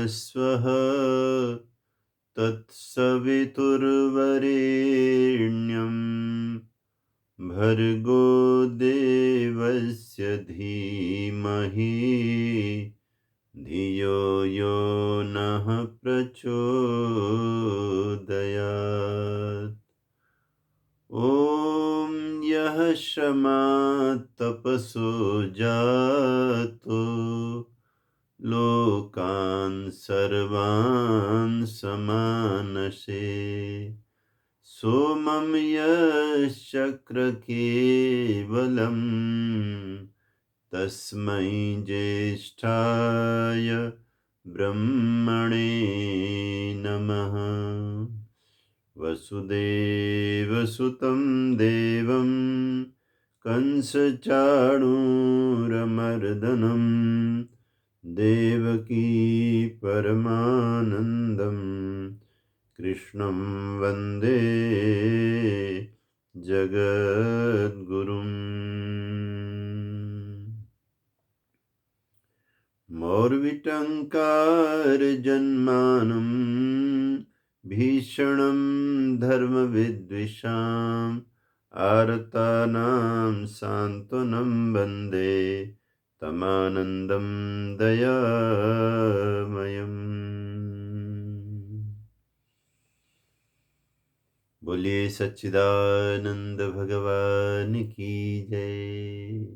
स्वः तत्सवितुर्वरेण्यं भर्गो देवस्य धीमहि धियो यो नः प्रचोदयात्। ॐ यः शमात् तपसो जातो लोकान् सर्वान् समानसे सोमं यश्चक्र केवलम् तस्मै ज्येष्ठाय ब्रह्मणे नमः। वसुदेवसुतं देवं कंसचाणूरमर्दनं देवकी परमानन्दं कृष्णं वन्दे जगद्गुरुम्। मौर्विटङ्कारजन्मानं भीषणं धर्मविद्विषाम् आर्तानां सान्त्वनं वन्दे तमानन्दं दयामयम्। बोलिए सच्चिदानंद भगवान की जय।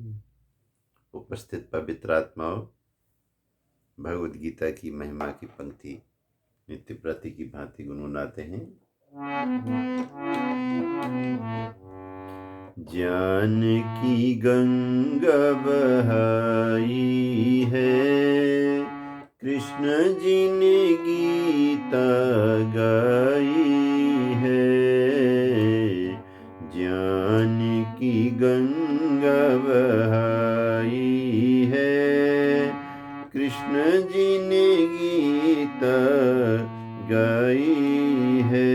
उपस्थित पवित्र आत्माओं, भगवद गीता की महिमा की पंक्ति नित्य प्रति की भांति गुनगुनाते हैं। ज्ञान की गंगा बहाई है, कृष्ण जी ने गीता गाई है। ज्ञान की गंगा बहाई है, कृष्ण जी ने गीता गाई है।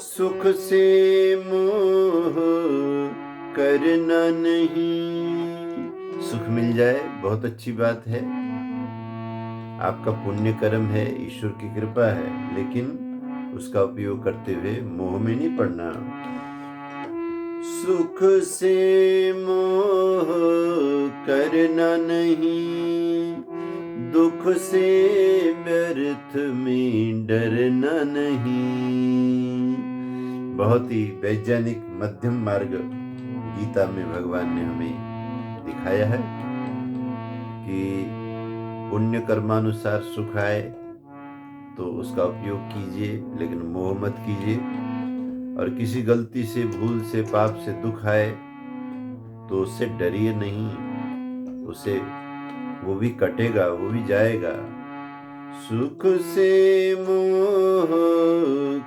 सुख से मोह करना नहीं, सुख मिल जाए बहुत अच्छी बात है, आपका पुण्य कर्म है, ईश्वर की कृपा है, लेकिन उसका उपयोग करते हुए मोह में नहीं पड़ना। सुख से मोह करना नहीं, दुख से व्यर्थ में डरना नहीं। बहुत ही वैज्ञानिक मध्यम मार्ग गीता में भगवान ने हमें दिखाया है कि पुण्य कर्मानुसार सुख आए तो उसका उपयोग कीजिए, लेकिन मोह मत कीजिए। और किसी गलती से, भूल से, पाप से दुख आए तो उससे डरिए नहीं, उसे वो भी कटेगा, वो भी जाएगा। सुख से मोह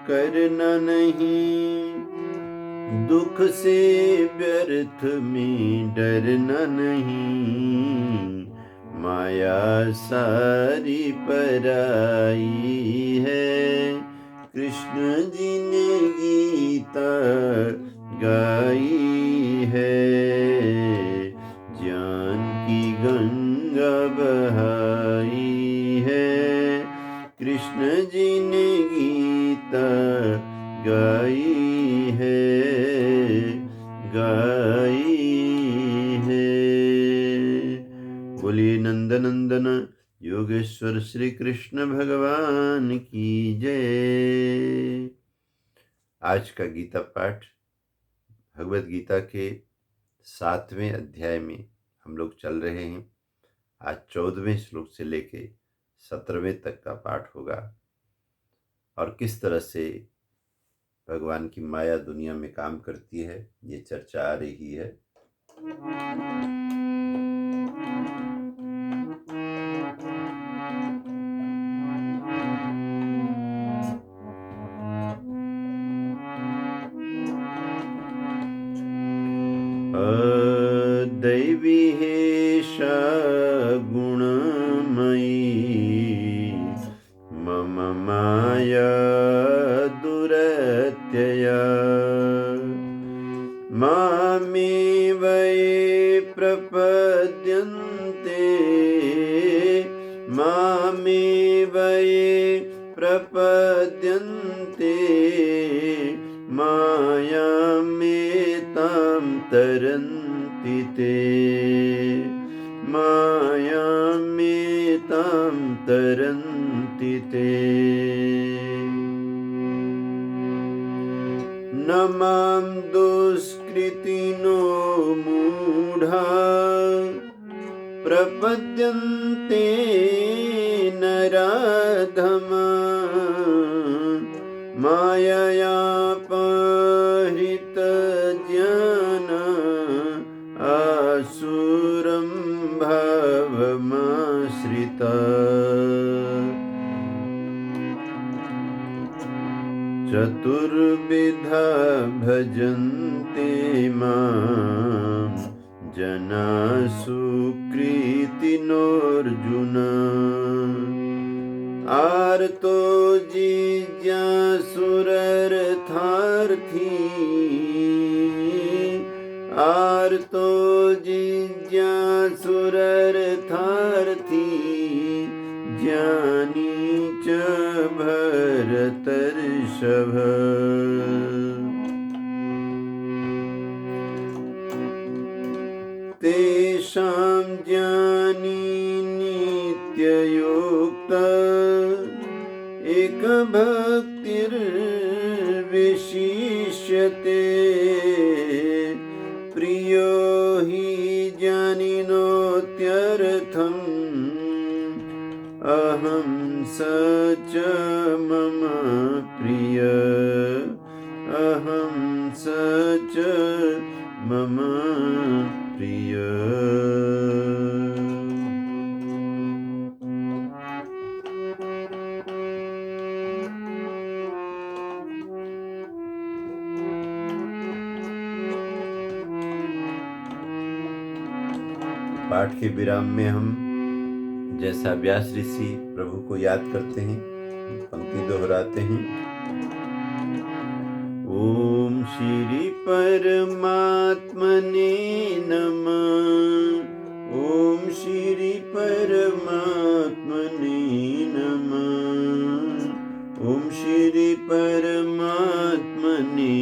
करना नहीं, दुख से व्यर्थ में डरना नहीं। माया सारी पराई है, कृष्ण जी ने गीता गाई है। ज्ञान की गंगा बहाई है, कृष्ण जी ने गीता गाई है, गाई है। बोलिए नंदनंदन योगेश्वर श्री कृष्ण भगवान की जय। आज का गीता पाठ भगवद गीता के 7वें अध्याय में हम लोग चल रहे हैं। आज 14वें श्लोक से लेके 17वें तक का पाठ होगा और किस तरह से भगवान की माया दुनिया में काम करती है, ये चर्चा आ रही है। दैवी हेषा गुणमयी मम माया दुरत्यया मामेव ये प्रपद्यन्ते तरन्ति ते मायामेतां तरन्ति ते न मां दुष्कृतिनो मूढा प्रपद्यन्ते नराधमा माययापहृतज्ञान आसुरं भवमाश्रिता चतुर्विधा भजन्ते मां जना सुकृतिनोऽर्जुन आर्तो जिज्ञासुरर्थार्थी आर्तो जिज्ञासुरर्थार्थी ज्ञानी च भरतर्षभ तेषां ज्ञानी नित्ययुक्ता एकभक्तिर्विशिष्यते प्रियो हि ज्ञानिनोत्यर्थम् अहं स च मम प्रिय अहं स च मम प्रिय पाठ के विराम में हम जैसा व्यास ऋषि प्रभु को याद करते हैं, पंक्ति दोहराते हैं। ओम श्री परमात्मने नमः। ओम श्री परमात्मने नमः। ओम श्री परमात्मने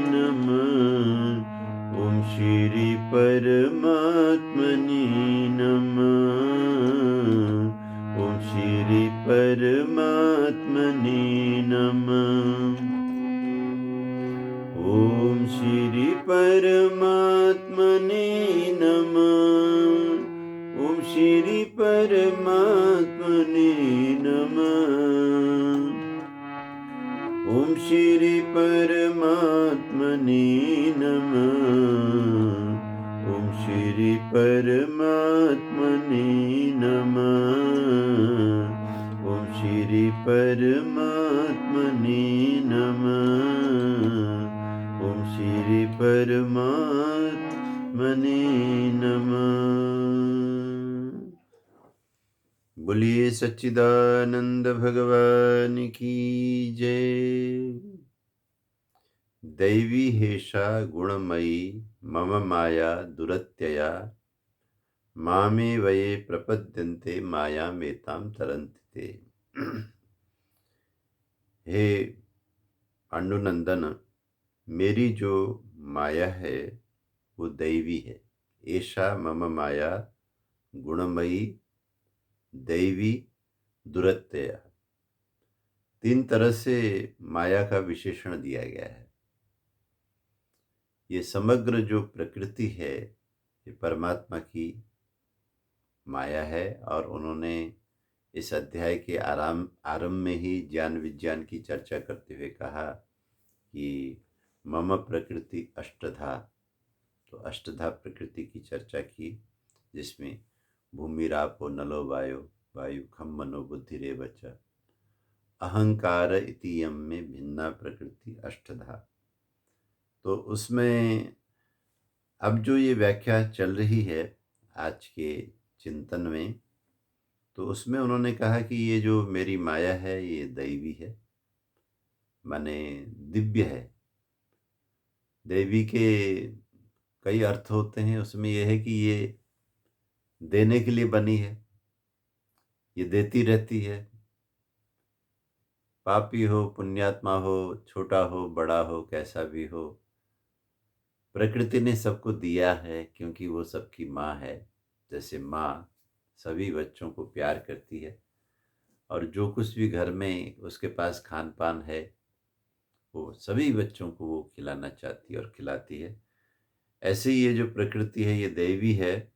नमः। ओम श्री परमात्मने नमः। ओम श्री परमात्मने नमः। ओम श्री परमात्मने नमः। ओम श्री परमात्मने नमः। ओम श्री परमात्मने नमः। ओम श्री परमात्मने नमः। ओम श्री परमात्मने नमः। ओम श्री परमात्मने नमः। बोलिए सच्चिदानंद भगवान की जय। दैवी हेषा गुणमयी मम माया दुरत्यया मामे वये प्रपद्यन्ते मायामेतां तरन्ति ते। हे पांडुनंदन, मेरी जो माया है वो दैवी है। ऐसा मम माया गुणमयी दैवी दुरत्यया। 3 तरह से माया का विशेषण दिया गया है। ये समग्र जो प्रकृति है ये परमात्मा की माया है और उन्होंने इस अध्याय के आरंभ में ही ज्ञान विज्ञान की चर्चा करते हुए कहा कि मम प्रकृति अष्टधा। तो अष्टधा प्रकृति की चर्चा की, जिसमें भूमिरापो नलो वायु खम मनो बुद्धिरेव च अहंकार इतियम में भिन्ना प्रकृति अष्टधा। तो उसमें अब जो ये व्याख्या चल रही है आज के चिंतन में, तो उसमें उन्होंने कहा कि ये जो मेरी माया है ये दैवी है, माने दिव्य है। दैवी के कई अर्थ होते हैं, उसमें यह है कि ये देने के लिए बनी है, ये देती रहती है। पापी हो पुण्यात्मा हो, छोटा हो बड़ा हो, कैसा भी हो, प्रकृति ने सबको दिया है क्योंकि वो सबकी माँ है। जैसे माँ सभी बच्चों को प्यार करती है और जो कुछ भी घर में उसके पास खान पान है वो सभी बच्चों को वो खिलाना चाहती है और खिलाती है। ऐसे ही ये जो प्रकृति है ये दैवी है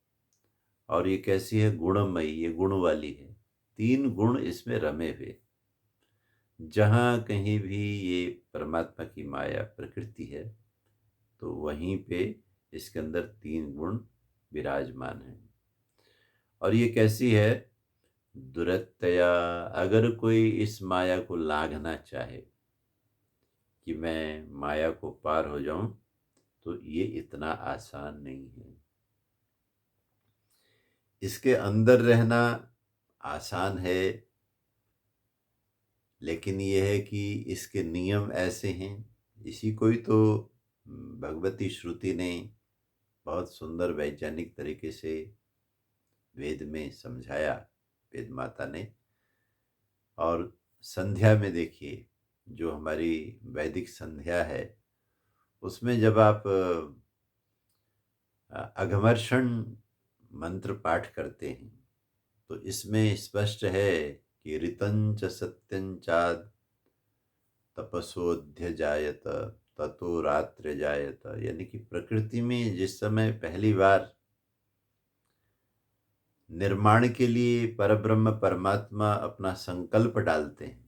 और ये कैसी है, गुणमयी, ये गुण वाली है। 3 गुण इसमें रमे हुए। जहाँ कहीं भी ये परमात्मा की माया प्रकृति है तो वहीं पे इसके अंदर 3 गुण विराजमान हैं। और ये कैसी है, दुरत्तया, अगर कोई इस माया को लांघना चाहे कि मैं माया को पार हो जाऊं तो ये इतना आसान नहीं है। इसके अंदर रहना आसान है, लेकिन ये है कि इसके नियम ऐसे हैं। इसी को ही तो भगवती श्रुति ने बहुत सुंदर वैज्ञानिक तरीके से वेद में समझाया, वेद माता ने। और संध्या में देखिए, जो हमारी वैदिक संध्या है उसमें जब आप अघमर्षण मंत्र पाठ करते हैं तो इसमें स्पष्ट है कि ऋतंच सत्यंचाद तपसोध्य जायत ततो रात्र जायत, यानी कि प्रकृति में जिस समय पहली बार निर्माण के लिए परब्रह्म परमात्मा अपना संकल्प डालते हैं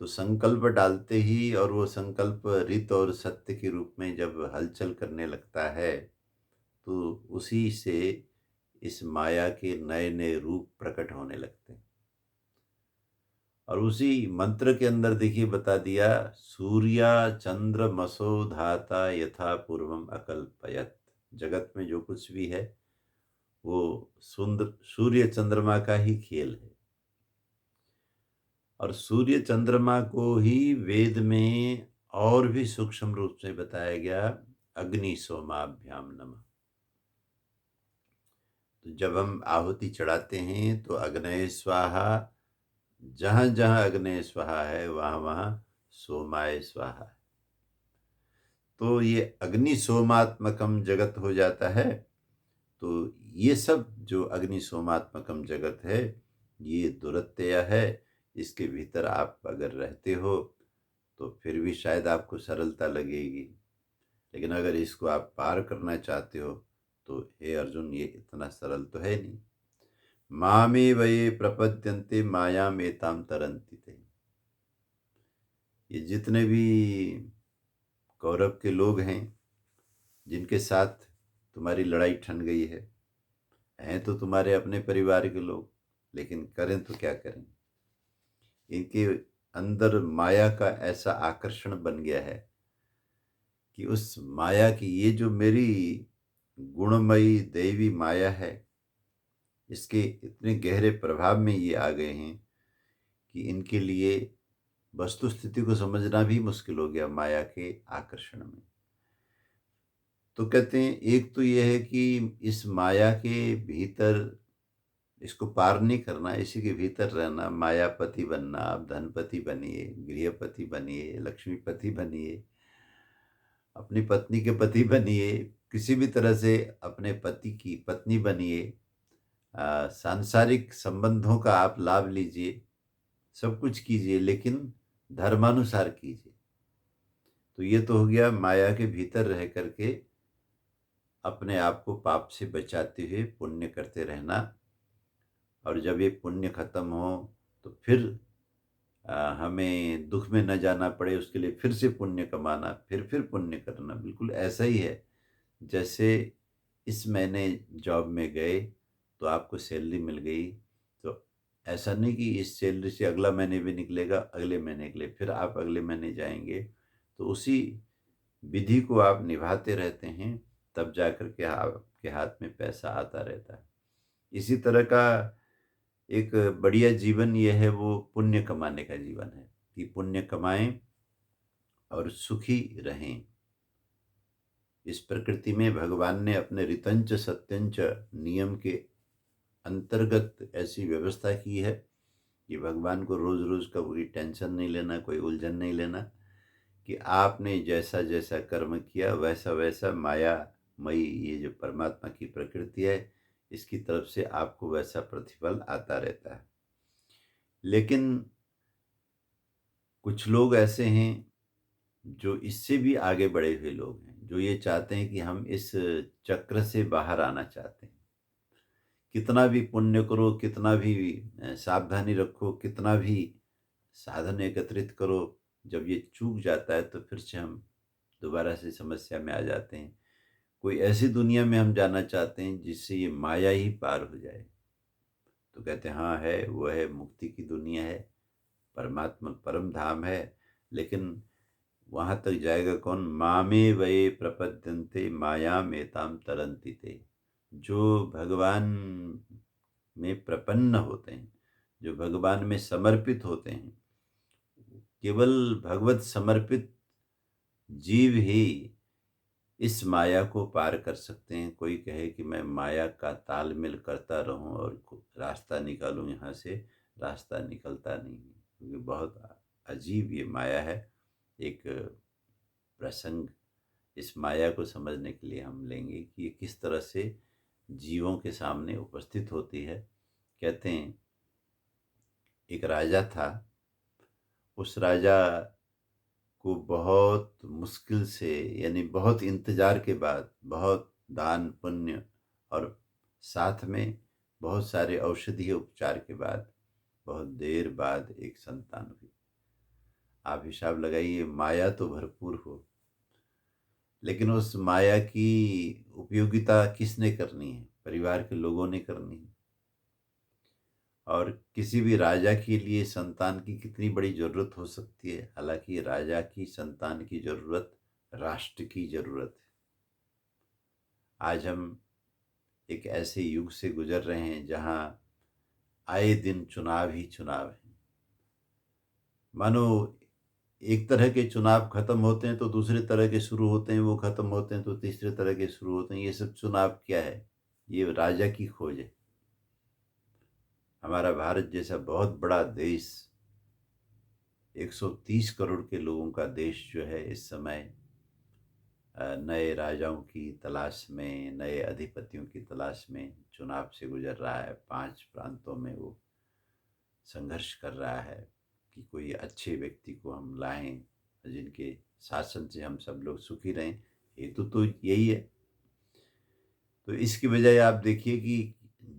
तो संकल्प डालते ही और वो संकल्प रित और सत्य के रूप में जब हलचल करने लगता है तो उसी से इस माया के नए नए रूप प्रकट होने लगते हैं। और उसी मंत्र के अंदर देखिए बता दिया, सूर्या चंद्र मसो धाता यथा पूर्वम अकल्पयत। जगत में जो कुछ भी है वो सुंदर सूर्य चंद्रमा का ही खेल है। और सूर्य चंद्रमा को ही वेद में और भी सूक्ष्म रूप से बताया गया, अग्नि सोमाभ्याम नमः। तो जब हम आहुति चढ़ाते हैं तो अग्नये स्वाहा, जहां जहां अग्नये स्वाहा है वहां वहां सोमाय स्वाहा है। तो ये अग्नि सोमात्मकम जगत हो जाता है। तो ये सब जो अग्नि सोमात्मकम जगत है ये दुरत्यय है। इसके भीतर आप अगर रहते हो तो फिर भी शायद आपको सरलता लगेगी, लेकिन अगर इसको आप पार करना चाहते हो तो हे अर्जुन ये इतना सरल तो है नहीं। मामे वये प्रपद्यन्ते मायाम एताम तरन्ति ते। ये जितने भी कौरव के लोग हैं जिनके साथ तुम्हारी लड़ाई ठन गई है, हैं तो तुम्हारे अपने परिवार के लोग, लेकिन करें तो क्या करें। इनके अंदर माया का ऐसा आकर्षण बन गया है कि उस माया की, ये जो मेरी गुणमयी देवी माया है, इसके इतने गहरे प्रभाव में ये आ गए हैं कि इनके लिए वस्तु स्थिति को समझना भी मुश्किल हो गया माया के आकर्षण में। तो कहते हैं एक तो ये है कि इस माया के भीतर इसको पार नहीं करना, इसी के भीतर रहना, मायापति बनना। आप धनपति बनिए, गृहपति बनिए, लक्ष्मीपति बनिए, अपनी पत्नी के पति बनिए, किसी भी तरह से अपने पति की पत्नी बनिए, सांसारिक संबंधों का आप लाभ लीजिए, सब कुछ कीजिए, लेकिन धर्मानुसार कीजिए। तो ये तो हो गया माया के भीतर रह करके अपने आप को पाप से बचाते हुए पुण्य करते रहना। और जब ये पुण्य खत्म हो तो फिर हमें दुख में न जाना पड़े, उसके लिए फिर से पुण्य कमाना, फिर पुण्य करना। बिल्कुल ऐसा ही है जैसे इस महीने जॉब में गए तो आपको सैलरी मिल गई, तो ऐसा नहीं कि इस सैलरी से अगला महीने भी निकलेगा, अगले महीने के लिए फिर आप अगले महीने जाएंगे। तो उसी विधि को आप निभाते रहते हैं, तब जाकर के आपके हाथ में पैसा आता रहता है। इसी तरह का एक बढ़िया जीवन ये है, वो पुण्य कमाने का जीवन है कि पुण्य कमाएं और सुखी रहें। इस प्रकृति में भगवान ने अपने ऋतंच सत्यंच नियम के अंतर्गत ऐसी व्यवस्था की है कि भगवान को रोज रोज का कोई टेंशन नहीं लेना, कोई उलझन नहीं लेना, कि आपने जैसा जैसा कर्म किया वैसा वैसा मायामयी ये जो परमात्मा की प्रकृति है इसकी तरफ से आपको वैसा प्रतिफल आता रहता है। लेकिन कुछ लोग ऐसे हैं जो इससे भी आगे बढ़े हुए लोग हैं, जो ये चाहते हैं कि हम इस चक्र से बाहर आना चाहते हैं। कितना भी पुण्य करो, कितना भी सावधानी रखो, कितना भी साधन एकत्रित करो, जब ये चूक जाता है तो फिर से हम दोबारा से समस्या में आ जाते हैं। कोई ऐसी दुनिया में हम जाना चाहते हैं जिससे ये माया ही पार हो जाए। तो कहते हैं हाँ है, वो है, मुक्ति की दुनिया है, परमात्मा परम धाम है। लेकिन वहाँ तक जाएगा कौन? मामे वये प्रपद्यन्ते मायामेतां तरन्ति ते। जो भगवान में प्रपन्न होते हैं, जो भगवान में समर्पित होते हैं, केवल भगवत समर्पित जीव ही इस माया को पार कर सकते हैं। कोई कहे कि मैं माया का तालमेल करता रहूं और रास्ता निकालूं यहाँ से, रास्ता निकलता नहीं है, क्योंकि बहुत अजीब ये माया है। एक प्रसंग इस माया को समझने के लिए हम लेंगे कि ये किस तरह से जीवों के सामने उपस्थित होती है। कहते हैं एक राजा था, उस राजा को बहुत मुश्किल से, यानी बहुत इंतजार के बाद, बहुत दान पुण्य और साथ में बहुत सारे औषधीय उपचार के बाद, बहुत देर बाद एक संतान हुई। आप हिसाब लगाइए, माया तो भरपूर हो, लेकिन उस माया की उपयोगिता किसने करनी है? परिवार के लोगों ने करनी है। और किसी भी राजा के लिए संतान की कितनी बड़ी ज़रूरत हो सकती है। हालांकि राजा की संतान की ज़रूरत राष्ट्र की ज़रूरत है। आज हम एक ऐसे युग से गुजर रहे हैं जहां आए दिन चुनाव ही चुनाव है। मानो एक तरह के चुनाव खत्म होते हैं तो दूसरे तरह के शुरू होते हैं, वो खत्म होते हैं तो तीसरे तरह के शुरू होते हैं। ये सब चुनाव क्या है? ये राजा की खोज है। हमारा भारत जैसा बहुत बड़ा देश, 130 करोड़ के लोगों का देश जो है, इस समय नए राजाओं की तलाश में, नए अधिपतियों की तलाश में चुनाव से गुजर रहा है। 5 प्रांतों में वो संघर्ष कर रहा है कि कोई अच्छे व्यक्ति को हम लाएं जिनके शासन से हम सब लोग सुखी रहें। हेतु तो यही है। तो इसकी बजाय आप देखिए कि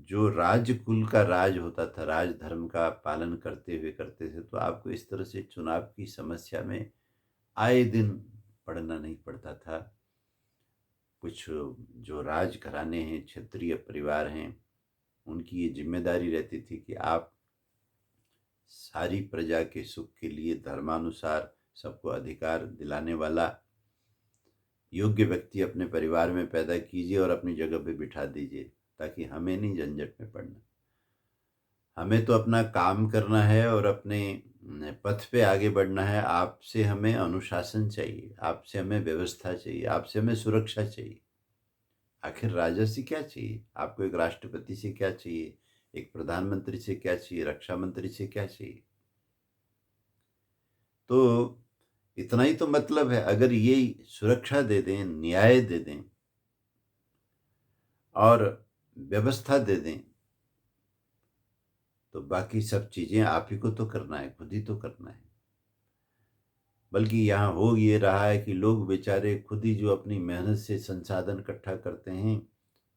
जो राजकुल का राज होता था, राज धर्म का पालन करते हुए करते थे, तो आपको इस तरह से चुनाव की समस्या में आए दिन पड़ना नहीं पड़ता था। कुछ जो राज घराने हैं, क्षत्रिय परिवार हैं, उनकी ये जिम्मेदारी रहती थी कि आप सारी प्रजा के सुख के लिए धर्मानुसार सबको अधिकार दिलाने वाला योग्य व्यक्ति अपने परिवार में पैदा कीजिए और अपनी जगह पे बिठा दीजिए, ताकि हमें नहीं झंझट में पड़ना। हमें तो अपना काम करना है और अपने पथ पे आगे बढ़ना है। आपसे हमें अनुशासन चाहिए, आपसे हमें व्यवस्था चाहिए, आपसे हमें सुरक्षा चाहिए। आखिर राजा से क्या चाहिए? आपको एक राष्ट्रपति से क्या चाहिए? एक प्रधानमंत्री से क्या चाहिए? रक्षा मंत्री से क्या चाहिए? तो इतना ही तो मतलब है। अगर ये सुरक्षा दे दें, न्याय दे दें और व्यवस्था दे दें, तो बाकी सब चीज़ें आप ही को तो करना है, खुद ही तो करना है। बल्कि यहाँ हो ये रहा है कि लोग बेचारे खुद ही जो अपनी मेहनत से संसाधन इकट्ठा करते हैं,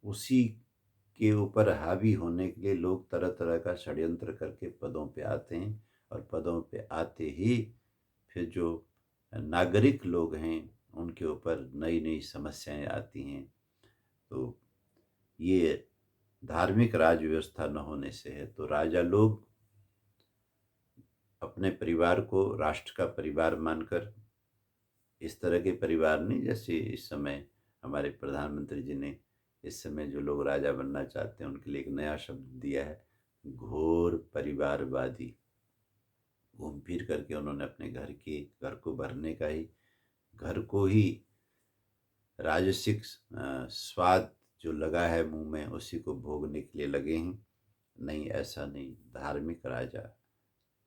उसी के ऊपर हावी होने के लिए लोग तरह तरह का षड्यंत्र करके पदों पे आते हैं। और पदों पे आते ही फिर जो नागरिक लोग हैं उनके ऊपर नई नई समस्याएं आती हैं। तो ये धार्मिक राज व्यवस्था न होने से है। तो राजा लोग अपने परिवार को राष्ट्र का परिवार मानकर, इस तरह के परिवार नहीं जैसे इस समय हमारे प्रधानमंत्री जी ने, इस समय जो लोग राजा बनना चाहते हैं उनके लिए एक नया शब्द दिया है, घोर परिवारवादी। घूम फिर करके उन्होंने अपने घर को भरने का ही, घर को ही राजसिक स्वाद जो लगा है मुंह में, उसी को भोगने के लिए लगे हैं। नहीं, ऐसा नहीं। धार्मिक राजा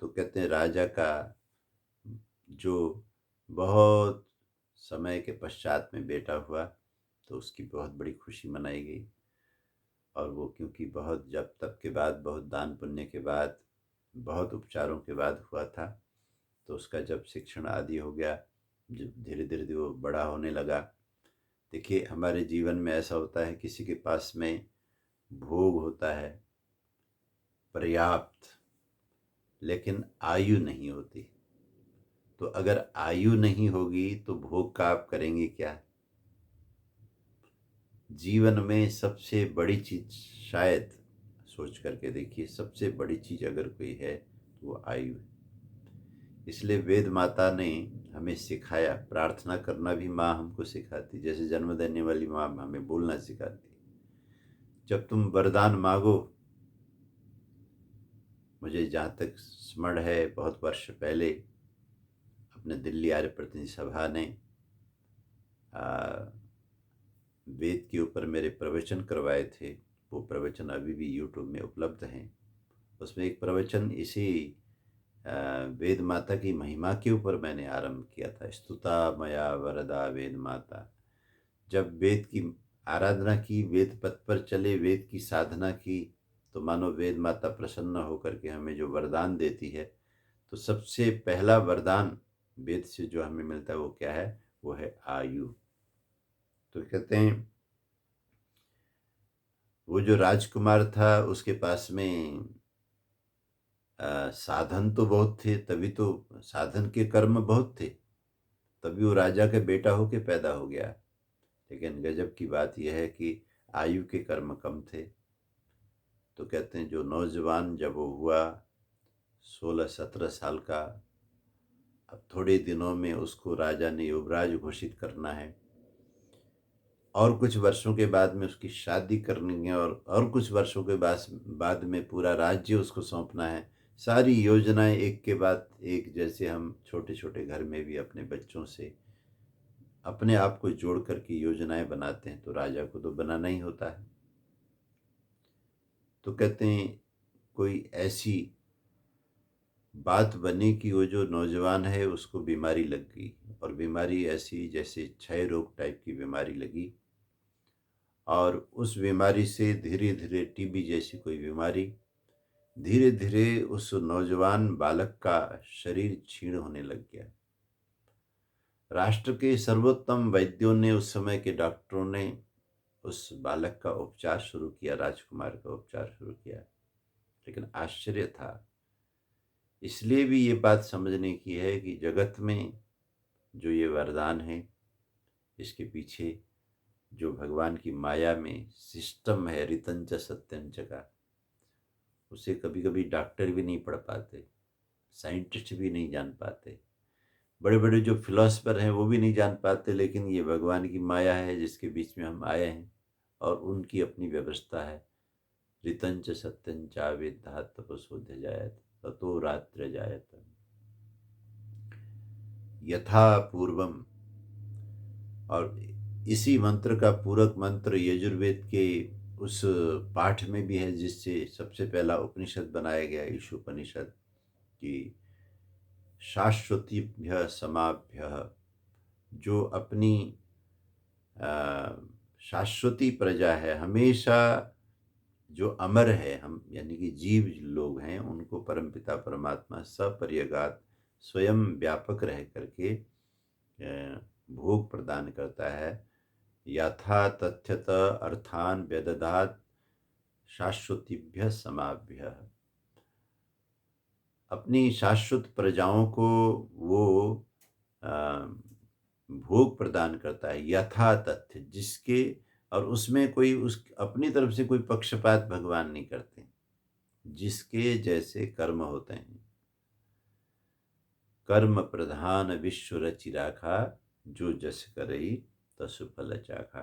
तो कहते हैं राजा का जो बहुत समय के पश्चात में बेटा हुआ तो उसकी बहुत बड़ी खुशी मनाई गई। और वो क्योंकि बहुत जब तब के बाद, बहुत दान पुण्य के बाद, बहुत उपचारों के बाद हुआ था, तो उसका जब शिक्षण आदि हो गया, जब धीरे धीरे वो बड़ा होने लगा। देखिए, हमारे जीवन में ऐसा होता है, किसी के पास में भोग होता है पर्याप्त, लेकिन आयु नहीं होती। तो अगर आयु नहीं होगी तो भोग का आप करेंगे क्या? जीवन में सबसे बड़ी चीज, शायद सोच करके देखिए, सबसे बड़ी चीज अगर कोई है तो वो आयु है। इसलिए वेद माता ने हमें सिखाया, प्रार्थना करना भी माँ हमको सिखाती, जैसे जन्म देने वाली माँ हमें बोलना सिखाती। जब तुम वरदान मांगो, मुझे जहाँ तक स्मरण है, बहुत वर्ष पहले अपने दिल्ली आर्य प्रतिनिधि सभा ने वेद के ऊपर मेरे प्रवचन करवाए थे। वो प्रवचन अभी भी यूट्यूब में उपलब्ध हैं। उसमें एक प्रवचन इसी वेद माता की महिमा के ऊपर मैंने आरंभ किया था। स्तुता मया वरदा वेद माता। जब वेद की आराधना की, वेद पथ पर चले, वेद की साधना की, तो मानो वेद माता प्रसन्न होकर के हमें जो वरदान देती है। तो सबसे पहला वरदान वेद से जो हमें मिलता है वो क्या है? वो है आयु। तो कहते हैं, वो जो राजकुमार था उसके पास में साधन तो बहुत थे, तभी तो साधन के कर्म बहुत थे, तभी वो राजा के बेटा होके पैदा हो गया। लेकिन गजब की बात यह है कि आयु के कर्म कम थे। तो कहते हैं, जो नौजवान जब वो हुआ 16-17 साल का, अब थोड़े दिनों में उसको राजा ने युवराज घोषित करना है, और कुछ वर्षों के बाद में उसकी शादी करनी है, और कुछ वर्षों के बाद में पूरा राज्य उसको सौंपना है। सारी योजनाएं एक के बाद एक, जैसे हम छोटे छोटे घर में भी अपने बच्चों से अपने आप को जोड़ करके योजनाएं बनाते हैं, तो राजा को तो बनाना ही होता है। तो कहते हैं, कोई ऐसी बात बनी कि वो जो नौजवान है उसको बीमारी लग गई, और बीमारी ऐसी जैसे क्षय रोग टाइप की बीमारी लगी। और उस बीमारी से धीरे धीरे टीबी जैसी कोई बीमारी, धीरे धीरे उस नौजवान बालक का शरीर क्षीण होने लग गया। राष्ट्र के सर्वोत्तम वैद्यों ने, उस समय के डॉक्टरों ने उस बालक का उपचार शुरू किया, राजकुमार का उपचार शुरू किया। लेकिन आश्चर्य था, इसलिए भी ये बात समझने की है कि जगत में जो ये वरदान है, इसके पीछे जो भगवान की माया में सिस्टम है, ऋतंच सत्यंच का, उसे कभी कभी डॉक्टर भी नहीं पढ़ पाते, साइंटिस्ट भी नहीं जान पाते, बड़े बड़े जो फिलोसफर हैं वो भी नहीं जान पाते। लेकिन ये भगवान की माया है जिसके बीच में हम आए हैं, और उनकी अपनी व्यवस्था है। ऋतंच सत्यंचा वेद्धा तपसोध्य जायत ततो रात्र जायत यथा पूर्वम। और इसी मंत्र का पूरक मंत्र यजुर्वेद के उस पाठ में भी है, जिससे सबसे पहला उपनिषद बनाया गया, ईशोपनिषद की शाश्वतीभ्य समाभ्य। जो अपनी शाश्वती प्रजा है, हमेशा जो अमर है, हम यानी कि जीव लोग हैं, उनको परमपिता परमात्मा सपर्यगात स्वयं व्यापक रह करके भोग प्रदान करता है। यथा तथ्यत अर्थान व्यदधात शाश्वतीभ्य समाभ्य। अपनी शाश्वत प्रजाओं को वो भोग प्रदान करता है, यथा तथ्य, जिसके, और उसमें कोई उस अपनी तरफ से कोई पक्षपात भगवान नहीं करते, जिसके जैसे कर्म होते हैं। कर्म प्रधान विश्व रचि राखा, जो जस करई तसु फल चाखा।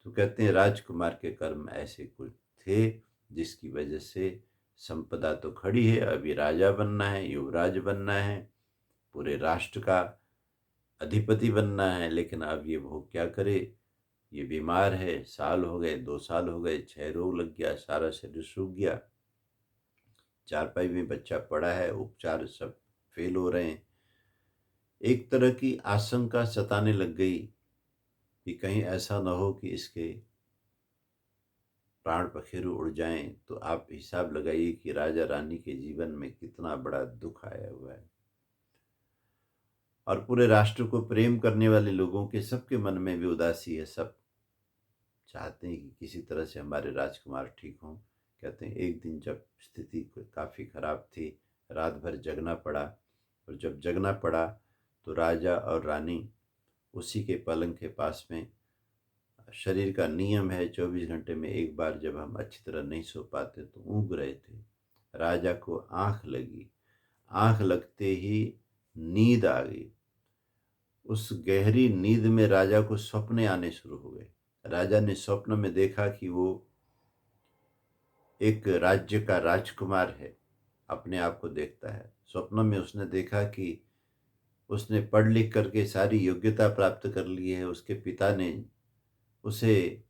तो कहते हैं, राजकुमार के कर्म ऐसे कुछ थे जिसकी वजह से संपदा तो खड़ी है, अभी राजा बनना है, युवराज बनना है, पूरे राष्ट्र का अधिपति बनना है। लेकिन अब ये भोग क्या करे, ये बीमार है, साल हो गए, 2 साल हो गए, क्षय रोग लग गया, सारा शरीर सूख गया, चारपाई में बच्चा पड़ा है, उपचार सब फेल हो रहे हैं। एक तरह की आशंका सताने लग गई कि कहीं ऐसा न हो कि इसके प्राण पखेरु उड़ जाएं। तो आप हिसाब लगाइए कि राजा रानी के जीवन में कितना बड़ा दुख आया हुआ है। और पूरे राष्ट्र को प्रेम करने वाले लोगों के सबके मन में भी उदासी है। सब चाहते हैं कि किसी तरह से हमारे राजकुमार ठीक हों। कहते हैं एक दिन जब स्थिति काफ़ी खराब थी, रात भर जगना पड़ा, और जब जगना पड़ा तो राजा और रानी उसी के पलंग के पास में, शरीर का नियम है 24 घंटे में एक बार जब हम अच्छी तरह नहीं सो पाते तो ऊँघ रहे थे। राजा को आँख लगी, आँख लगते ही नींद आ गई। उस गहरी नींद में राजा को सपने आने शुरू हो गए। राजा ने स्वप्न में देखा कि वो एक राज्य का राजकुमार है, अपने आप को देखता है। स्वप्न में उसने देखा कि उसने पढ़ लिख करके सारी योग्यता प्राप्त कर ली है, उसके पिता ने उसे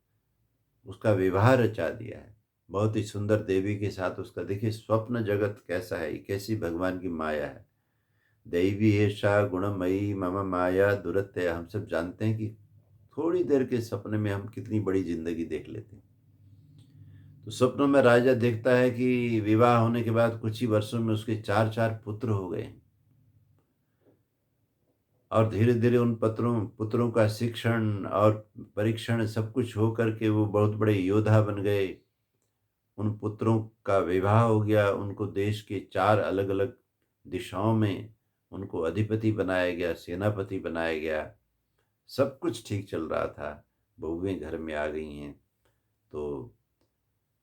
उसका विवाह रचा दिया है, बहुत ही सुंदर देवी के साथ उसका। देखिए स्वप्न जगत कैसा है, ये कैसी भगवान की माया है। दैवी एषा गुणमयी मम माया दुरत्यया। हम सब जानते हैं कि थोड़ी देर के सपने में हम कितनी बड़ी जिंदगी देख लेते हैं। तो सपनों में राजा देखता है कि विवाह होने के बाद कुछ ही वर्षों में उसके 4-4 पुत्र हो गए, और धीरे-धीरे उन पुत्रों का शिक्षण और परीक्षण सब कुछ हो करके वो बहुत बड़े योद्धा बन गए। उन पुत्रों का विवाह हो गया, उनको देश के 4 अलग-अलग दिशाओं में उनको अधिपति बनाया गया, सेनापति बनाया गया। सब कुछ ठीक चल रहा था, बहुएँ घर में आ गई हैं, तो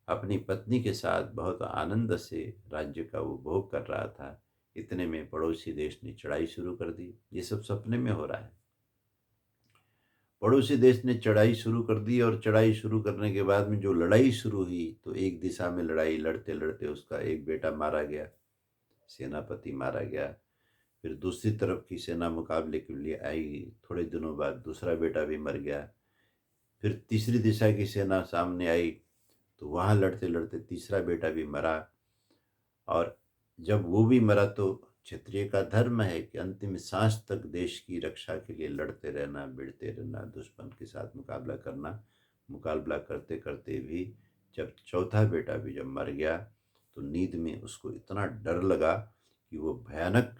अपनी पत्नी के साथ बहुत आनंद से राज्य का वो भोग कर रहा था। इतने में पड़ोसी देश ने चढ़ाई शुरू कर दी। ये सब सपने में हो रहा है। पड़ोसी देश ने चढ़ाई शुरू कर दी, और चढ़ाई शुरू करने के बाद में जो लड़ाई शुरू हुई, तो एक दिशा में लड़ाई लड़ते-लड़ते उसका एक बेटा मारा गया, सेनापति मारा गया। फिर दूसरी तरफ की सेना मुकाबले के लिए आई, थोड़े दिनों बाद दूसरा बेटा भी मर गया। फिर तीसरी दिशा की सेना सामने आई, तो वहाँ लड़ते-लड़ते तीसरा बेटा भी मरा। और जब वो भी मरा तो क्षत्रिय का धर्म है कि अंतिम सांस तक देश की रक्षा के लिए लड़ते रहना, भिड़ते रहना, दुश्मन के साथ मुकाबला करना। मुकाबला करते-करते भी जब चौथा बेटा भी जब मर गया, तो नींद में उसको इतना डर लगा कि वो भयानक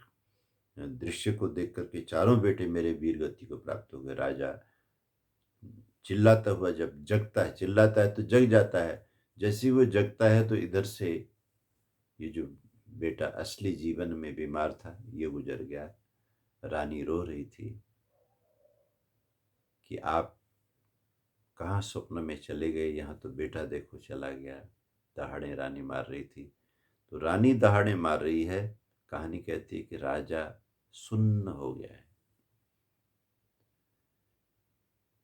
दृश्य को देख कर के चारों बेटे मेरे वीर गति को प्राप्त हो गए। राजा चिल्लाता हुआ जब जगता है, चिल्लाता है तो जग जाता है। जैसे ही वो जगता है तो इधर से ये जो बेटा असली जीवन में बीमार था, ये गुजर गया। रानी रो रही थी कि आप कहाँ स्वप्न में चले गए, यहाँ तो बेटा देखो चला गया। दहाड़े रानी मार रही थी। तो रानी दहाड़े मार रही है, कहानी कहती है कि राजा सुन्न हो गया है।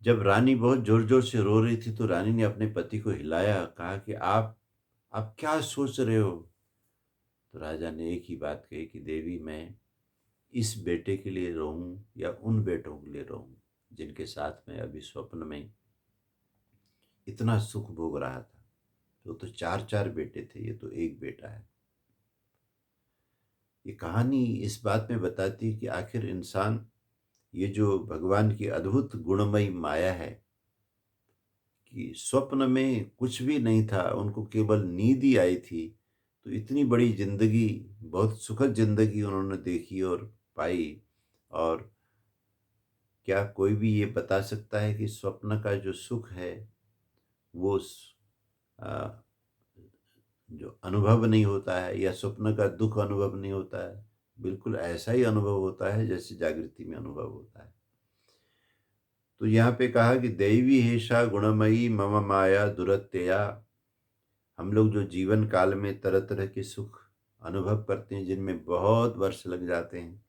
जब रानी बहुत जोर-जोर से रो रही थी तो रानी ने अपने पति को हिलाया, कहा कि आप क्या सोच रहे हो? तो राजा ने एक ही बात कही कि देवी, मैं इस बेटे के लिए रोऊं या उन बेटों के लिए रोऊं जिनके साथ मैं अभी स्वप्न में इतना सुख भोग रहा था। तो 4-4 बेटे थे, ये तो एक बेटा है। ये कहानी इस बात में बताती है कि आखिर इंसान, ये जो भगवान की अद्भुत गुणमयी माया है, कि स्वप्न में कुछ भी नहीं था, उनको केवल नींद ही आई थी, तो इतनी बड़ी ज़िंदगी, बहुत सुखद ज़िंदगी उन्होंने देखी और पाई। और क्या कोई भी ये बता सकता है कि स्वप्न का जो सुख है, वो अ, जो अनुभव नहीं होता है, या स्वप्न का दुःख अनुभव नहीं होता है? बिल्कुल ऐसा ही अनुभव होता है जैसे जागृति में अनुभव होता है। तो यहाँ पे कहा कि दैवी हेषा गुणमयी मम माया दुरत्यया। हम लोग जो जीवन काल में तरह-तरह के सुख अनुभव करते हैं, जिनमें बहुत वर्ष लग जाते हैं,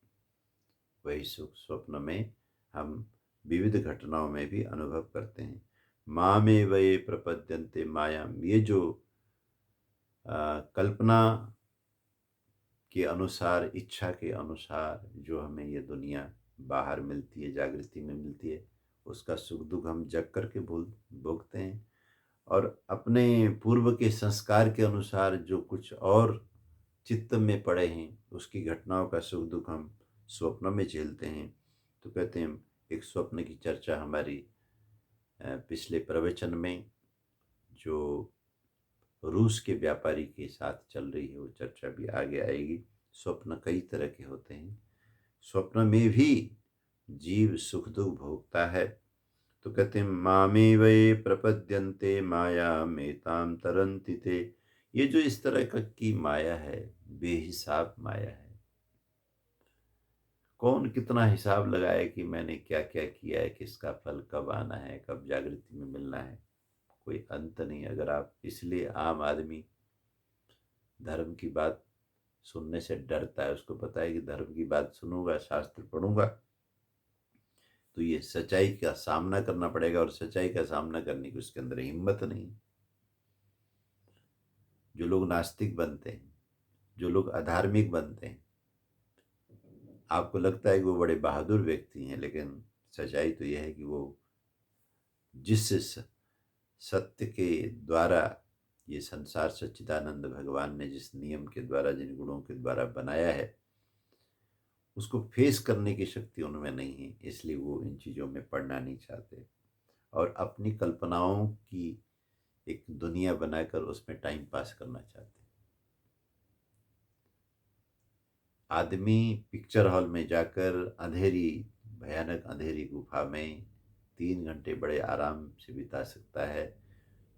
वही सुख स्वप्न में हम विविध घटनाओं में भी अनुभव करते हैं। मामेव ये प्रपद्यन्ते मायाम। ये जो कल्पना के अनुसार, इच्छा के अनुसार जो हमें ये दुनिया बाहर मिलती है, जागृति में मिलती है, उसका सुख दुख हम जग करके भोगते हैं। और अपने पूर्व के संस्कार के अनुसार जो कुछ और चित्त में पड़े हैं, उसकी घटनाओं का सुख दुख हम स्वप्न में झेलते हैं। तो कहते हैं एक स्वप्न की चर्चा हमारी पिछले प्रवचन में जो रूस के व्यापारी के साथ चल रही है, वो चर्चा भी आगे आएगी। स्वप्न कई तरह के होते हैं। स्वप्न में भी जीव सुख दुख भोगता है। तो कहते हैं मामे वे प्रपद्यन्ते माया मेताम तरन्ति ते। ये जो इस तरह की माया है, बेहिसाब माया है। कौन कितना हिसाब लगाए कि मैंने क्या क्या किया है, किसका फल कब आना है, कब जागृति में मिलना है, कोई अंत नहीं। अगर आप, इसलिए आम आदमी धर्म की बात सुनने से डरता है। उसको पता है कि धर्म की बात सुनूंगा, शास्त्र पढ़ूंगा, तो ये सच्चाई का सामना करना पड़ेगा, और सच्चाई का सामना करने की उसके अंदर हिम्मत नहीं। जो लोग नास्तिक बनते हैं, जो लोग अधार्मिक बनते हैं, आपको लगता है कि वो बड़े बहादुर व्यक्ति हैं, लेकिन सच्चाई तो यह है कि वो जिस सत्य के द्वारा ये संसार सच्चिदानंद भगवान ने जिस नियम के द्वारा, जिन गुणों के द्वारा बनाया है, उसको फेस करने की शक्ति उनमें नहीं है। इसलिए वो इन चीज़ों में पढ़ना नहीं चाहते, और अपनी कल्पनाओं की एक दुनिया बनाकर उसमें टाइम पास करना चाहते हैं। आदमी पिक्चर हॉल में जाकर अंधेरी, भयानक अंधेरी गुफा में 3 घंटे बड़े आराम से बिता सकता है,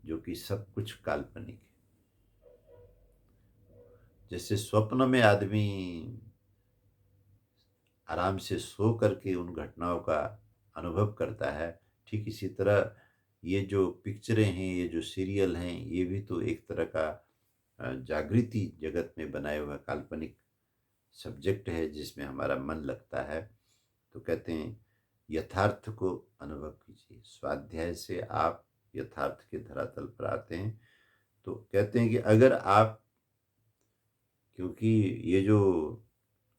जो कि सब कुछ काल्पनिक है। जैसे स्वप्न में आदमी आराम से सो करके उन घटनाओं का अनुभव करता है, ठीक इसी तरह ये जो पिक्चरें हैं, ये जो सीरियल हैं, ये भी तो एक तरह का जागृति जगत में बनाए हुआ काल्पनिक सब्जेक्ट है, जिसमें हमारा मन लगता है। तो कहते हैं यथार्थ को अनुभव कीजिए। स्वाध्याय से आप यथार्थ के धरातल पर आते हैं। तो कहते हैं कि अगर आप, क्योंकि ये जो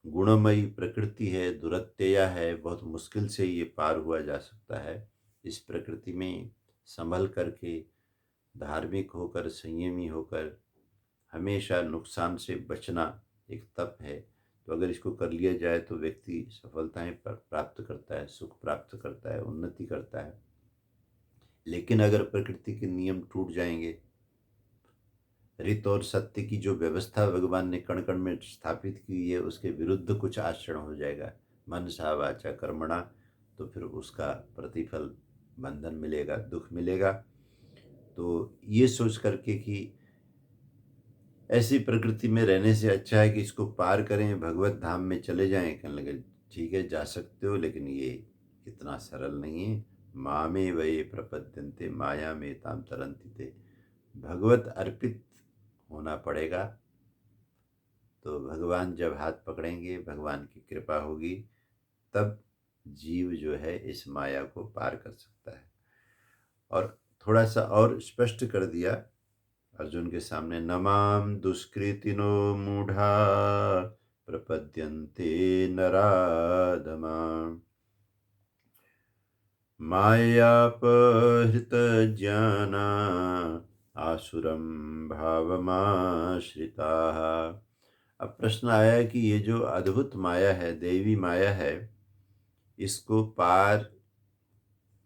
गुणमयी प्रकृति है, दुरत्यया है, बहुत मुश्किल से ये पार हुआ जा सकता है। इस प्रकृति में संभल करके, धार्मिक होकर, संयमी होकर, हमेशा नुकसान से बचना एक तप है। तो अगर इसको कर लिया जाए तो व्यक्ति सफलताएं प्राप्त करता है, सुख प्राप्त करता है, उन्नति करता है। लेकिन अगर प्रकृति के नियम टूट जाएंगे, रित और सत्य की जो व्यवस्था भगवान ने कण कण में स्थापित की है, उसके विरुद्ध कुछ आचरण हो जाएगा, मनसा वाचा कर्मणा, तो फिर उसका प्रतिफल बंधन मिलेगा, दुख मिलेगा। तो ये सोच करके कि ऐसी प्रकृति में रहने से अच्छा है कि इसको पार करें, भगवत धाम में चले जाएं। कहने लगे ठीक है, जा सकते हो, लेकिन ये इतना सरल नहीं है। मामे वये प्रपद्यन्ते माया में ताम तरन्ति ते। भगवत अर्पित होना पड़ेगा। तो भगवान जब हाथ पकड़ेंगे, भगवान की कृपा होगी, तब जीव जो है इस माया को पार कर सकता है। और थोड़ा सा और स्पष्ट कर दिया अर्जुन के सामने, नमाम दुष्कृतिनो मूढ़ा प्रपद्यन्ते नराधमा मायापहृत ज्ञाना आसुरम भावमाश्रिताः। अब प्रश्न आया कि ये जो अद्भुत माया है, दैवी माया है, इसको पार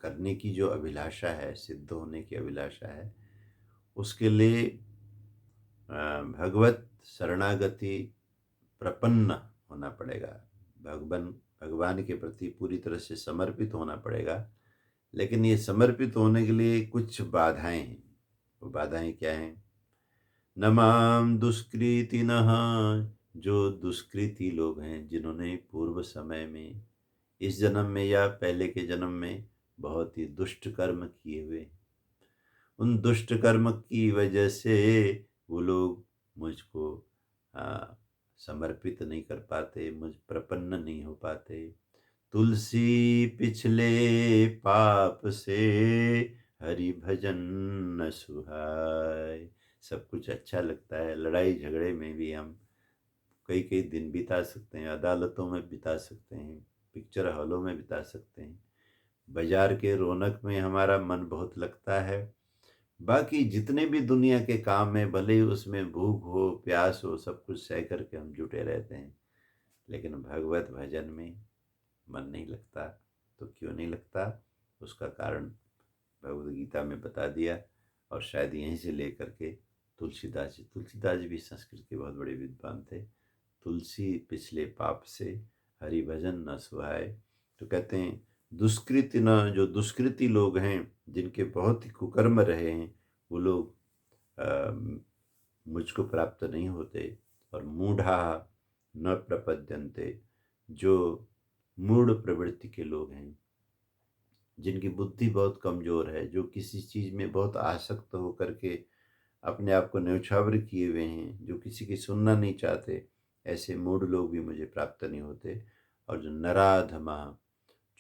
करने की जो अभिलाषा है, सिद्ध होने की अभिलाषा है, उसके लिए भगवत शरणागति प्रपन्न होना पड़ेगा। भगवान के प्रति पूरी तरह से समर्पित होना पड़ेगा। लेकिन ये समर्पित होने के लिए कुछ बाधाएं हैं। वो बाधाएं क्या हैं? नमाम दुष्कृतिनः, जो दुष्कृति लोग हैं, जिन्होंने पूर्व समय में, इस जन्म में या पहले के जन्म में बहुत ही दुष्ट कर्म किए हुए, उन दुष्ट कर्म की वजह से वो लोग मुझको समर्पित नहीं कर पाते, मुझ प्रपन्न नहीं हो पाते। तुलसी पिछले पाप से हरि भजन न सुहाय। सब कुछ अच्छा लगता है, लड़ाई झगड़े में भी हम कई कई दिन बिता सकते हैं, अदालतों में बिता सकते हैं, पिक्चर हॉलों में बिता सकते हैं, बाजार के रौनक में हमारा मन बहुत लगता है। बाकी जितने भी दुनिया के काम है, भले ही उसमें भूख हो, प्यास हो, सब कुछ सह करके हम जुटे रहते हैं। लेकिन भगवत भजन में मन नहीं लगता। तो क्यों नहीं लगता, उसका कारण भगवद गीता में बता दिया। और शायद यहीं से लेकर के तुलसीदास जी भी संस्कृत के बहुत बड़े विद्वान थे। तुलसी पिछले पाप से, हरि भजन न सुहाए। तो कहते हैं दुष्कृति न, जो दुष्कृति लोग हैं, जिनके बहुत ही कुकर्म रहे हैं, वो लोग मुझको प्राप्त नहीं होते। और मूढ़ा न प्रपद्यन्ते, जो मूढ़ प्रवृत्ति के लोग हैं, जिनकी बुद्धि बहुत कमज़ोर है, जो किसी चीज़ में बहुत आसक्त होकर के अपने आप को न्यौछावर किए हुए हैं, जो किसी की सुनना नहीं चाहते, ऐसे मूढ़ लोग भी मुझे प्राप्त नहीं होते। और जो नराधमा,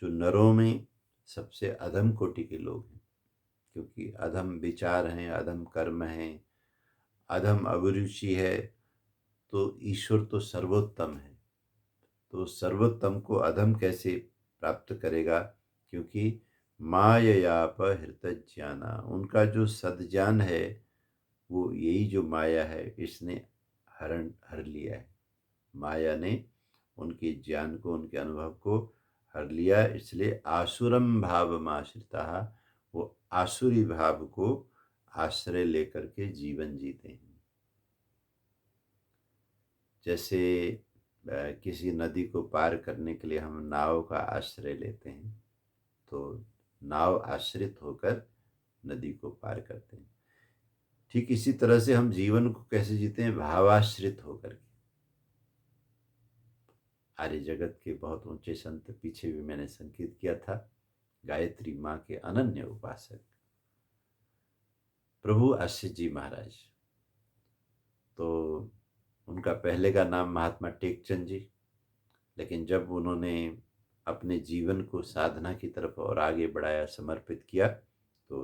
जो नरों में सबसे अधम कोटि के लोग हैं, क्योंकि अधम विचार हैं, अधम कर्म हैं, अधम अभिरुचि है, तो ईश्वर तो सर्वोत्तम है। तो सर्वोत्तम को अधम कैसे प्राप्त करेगा, क्योंकि माययापहृत ज्ञाना, उनका जो सद्ज्ञान है वो यही जो माया है इसने हर लिया है। माया ने उनके ज्ञान को, उनके अनुभव को हर लिया, इसलिए आसुरम भावमाश्रिता, वो आसुरी भाव को आश्रय लेकर के जीवन जीते हैं। जैसे किसी नदी को पार करने के लिए हम नाव का आश्रय लेते हैं, तो नाव आश्रित होकर नदी को पार करते हैं। ठीक इसी तरह से हम जीवन को कैसे जीते हैं, भावाश्रित होकर के। आर्य जगत के बहुत ऊंचे संत, पीछे भी मैंने संकेत किया था, गायत्री माँ के अनन्य उपासक प्रभु आशीष जी महाराज। तो उनका पहले का नाम महात्मा टेकचंद जी, लेकिन जब उन्होंने अपने जीवन को साधना की तरफ और आगे बढ़ाया, समर्पित किया, तो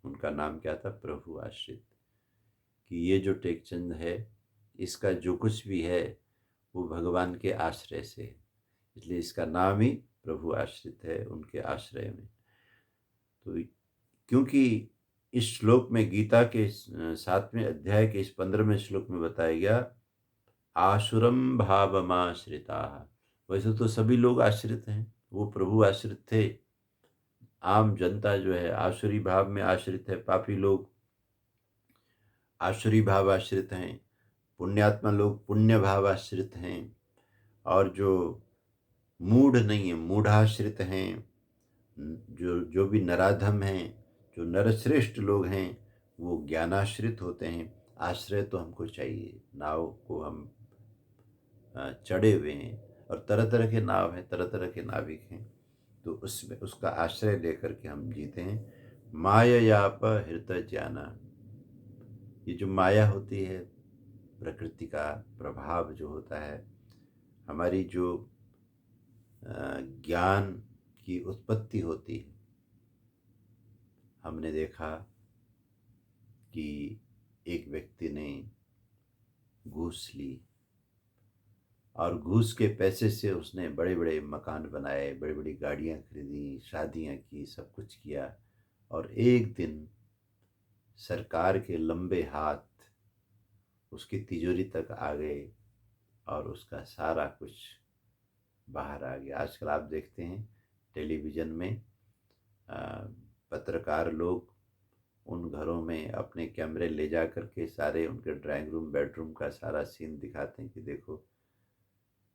उनका नाम क्या था, प्रभु आश्रित। कि ये जो टेकचंद है, इसका जो कुछ भी है वो भगवान के आश्रय से है, इसलिए इसका नाम ही प्रभु आश्रित है, उनके आश्रय में। तो क्योंकि इस श्लोक में, गीता के 7वें अध्याय के इस 15वें श्लोक में बताया गया, आसुरम भावमाश्रिता। वैसे तो सभी लोग आश्रित हैं, वो प्रभु आश्रित थे। आम जनता जो है आसुरी भाव में आश्रित है, पापी लोग आसुरी भाव आश्रित हैं, पुण्यात्मा लोग पुण्य भाव आश्रित हैं, और जो मूढ़ नहीं है, मूढ़ाश्रित हैं, जो जो भी नराधम हैं, जो नरश्रेष्ठ लोग हैं, वो ज्ञानाश्रित होते हैं। आश्रय तो हमको चाहिए, नाव को हम चढ़े हुए हैं, और तरह तरह के नाव हैं, तरह तरह के नाविक हैं, तो उसमें उसका आश्रय लेकर के हम जीते हैं। माययापहृत ज्ञाना, ये जो माया होती है, प्रकृति का प्रभाव जो होता है, हमारी जो ज्ञान की उत्पत्ति होती है। हमने देखा कि एक व्यक्ति ने घूस ली, और घूस के पैसे से उसने बड़े बड़े मकान बनाए, बड़ी बड़ी गाड़ियाँ खरीदी, शादियाँ की, सब कुछ किया, और एक दिन सरकार के लंबे हाथ उसकी तिजोरी तक आ गए, और उसका सारा कुछ बाहर आ गया। आजकल आप देखते हैं टेलीविज़न में पत्रकार लोग उन घरों में अपने कैमरे ले जा कर के सारे उनके ड्राइंग रूम, बेडरूम का सारा सीन दिखाते हैं कि देखो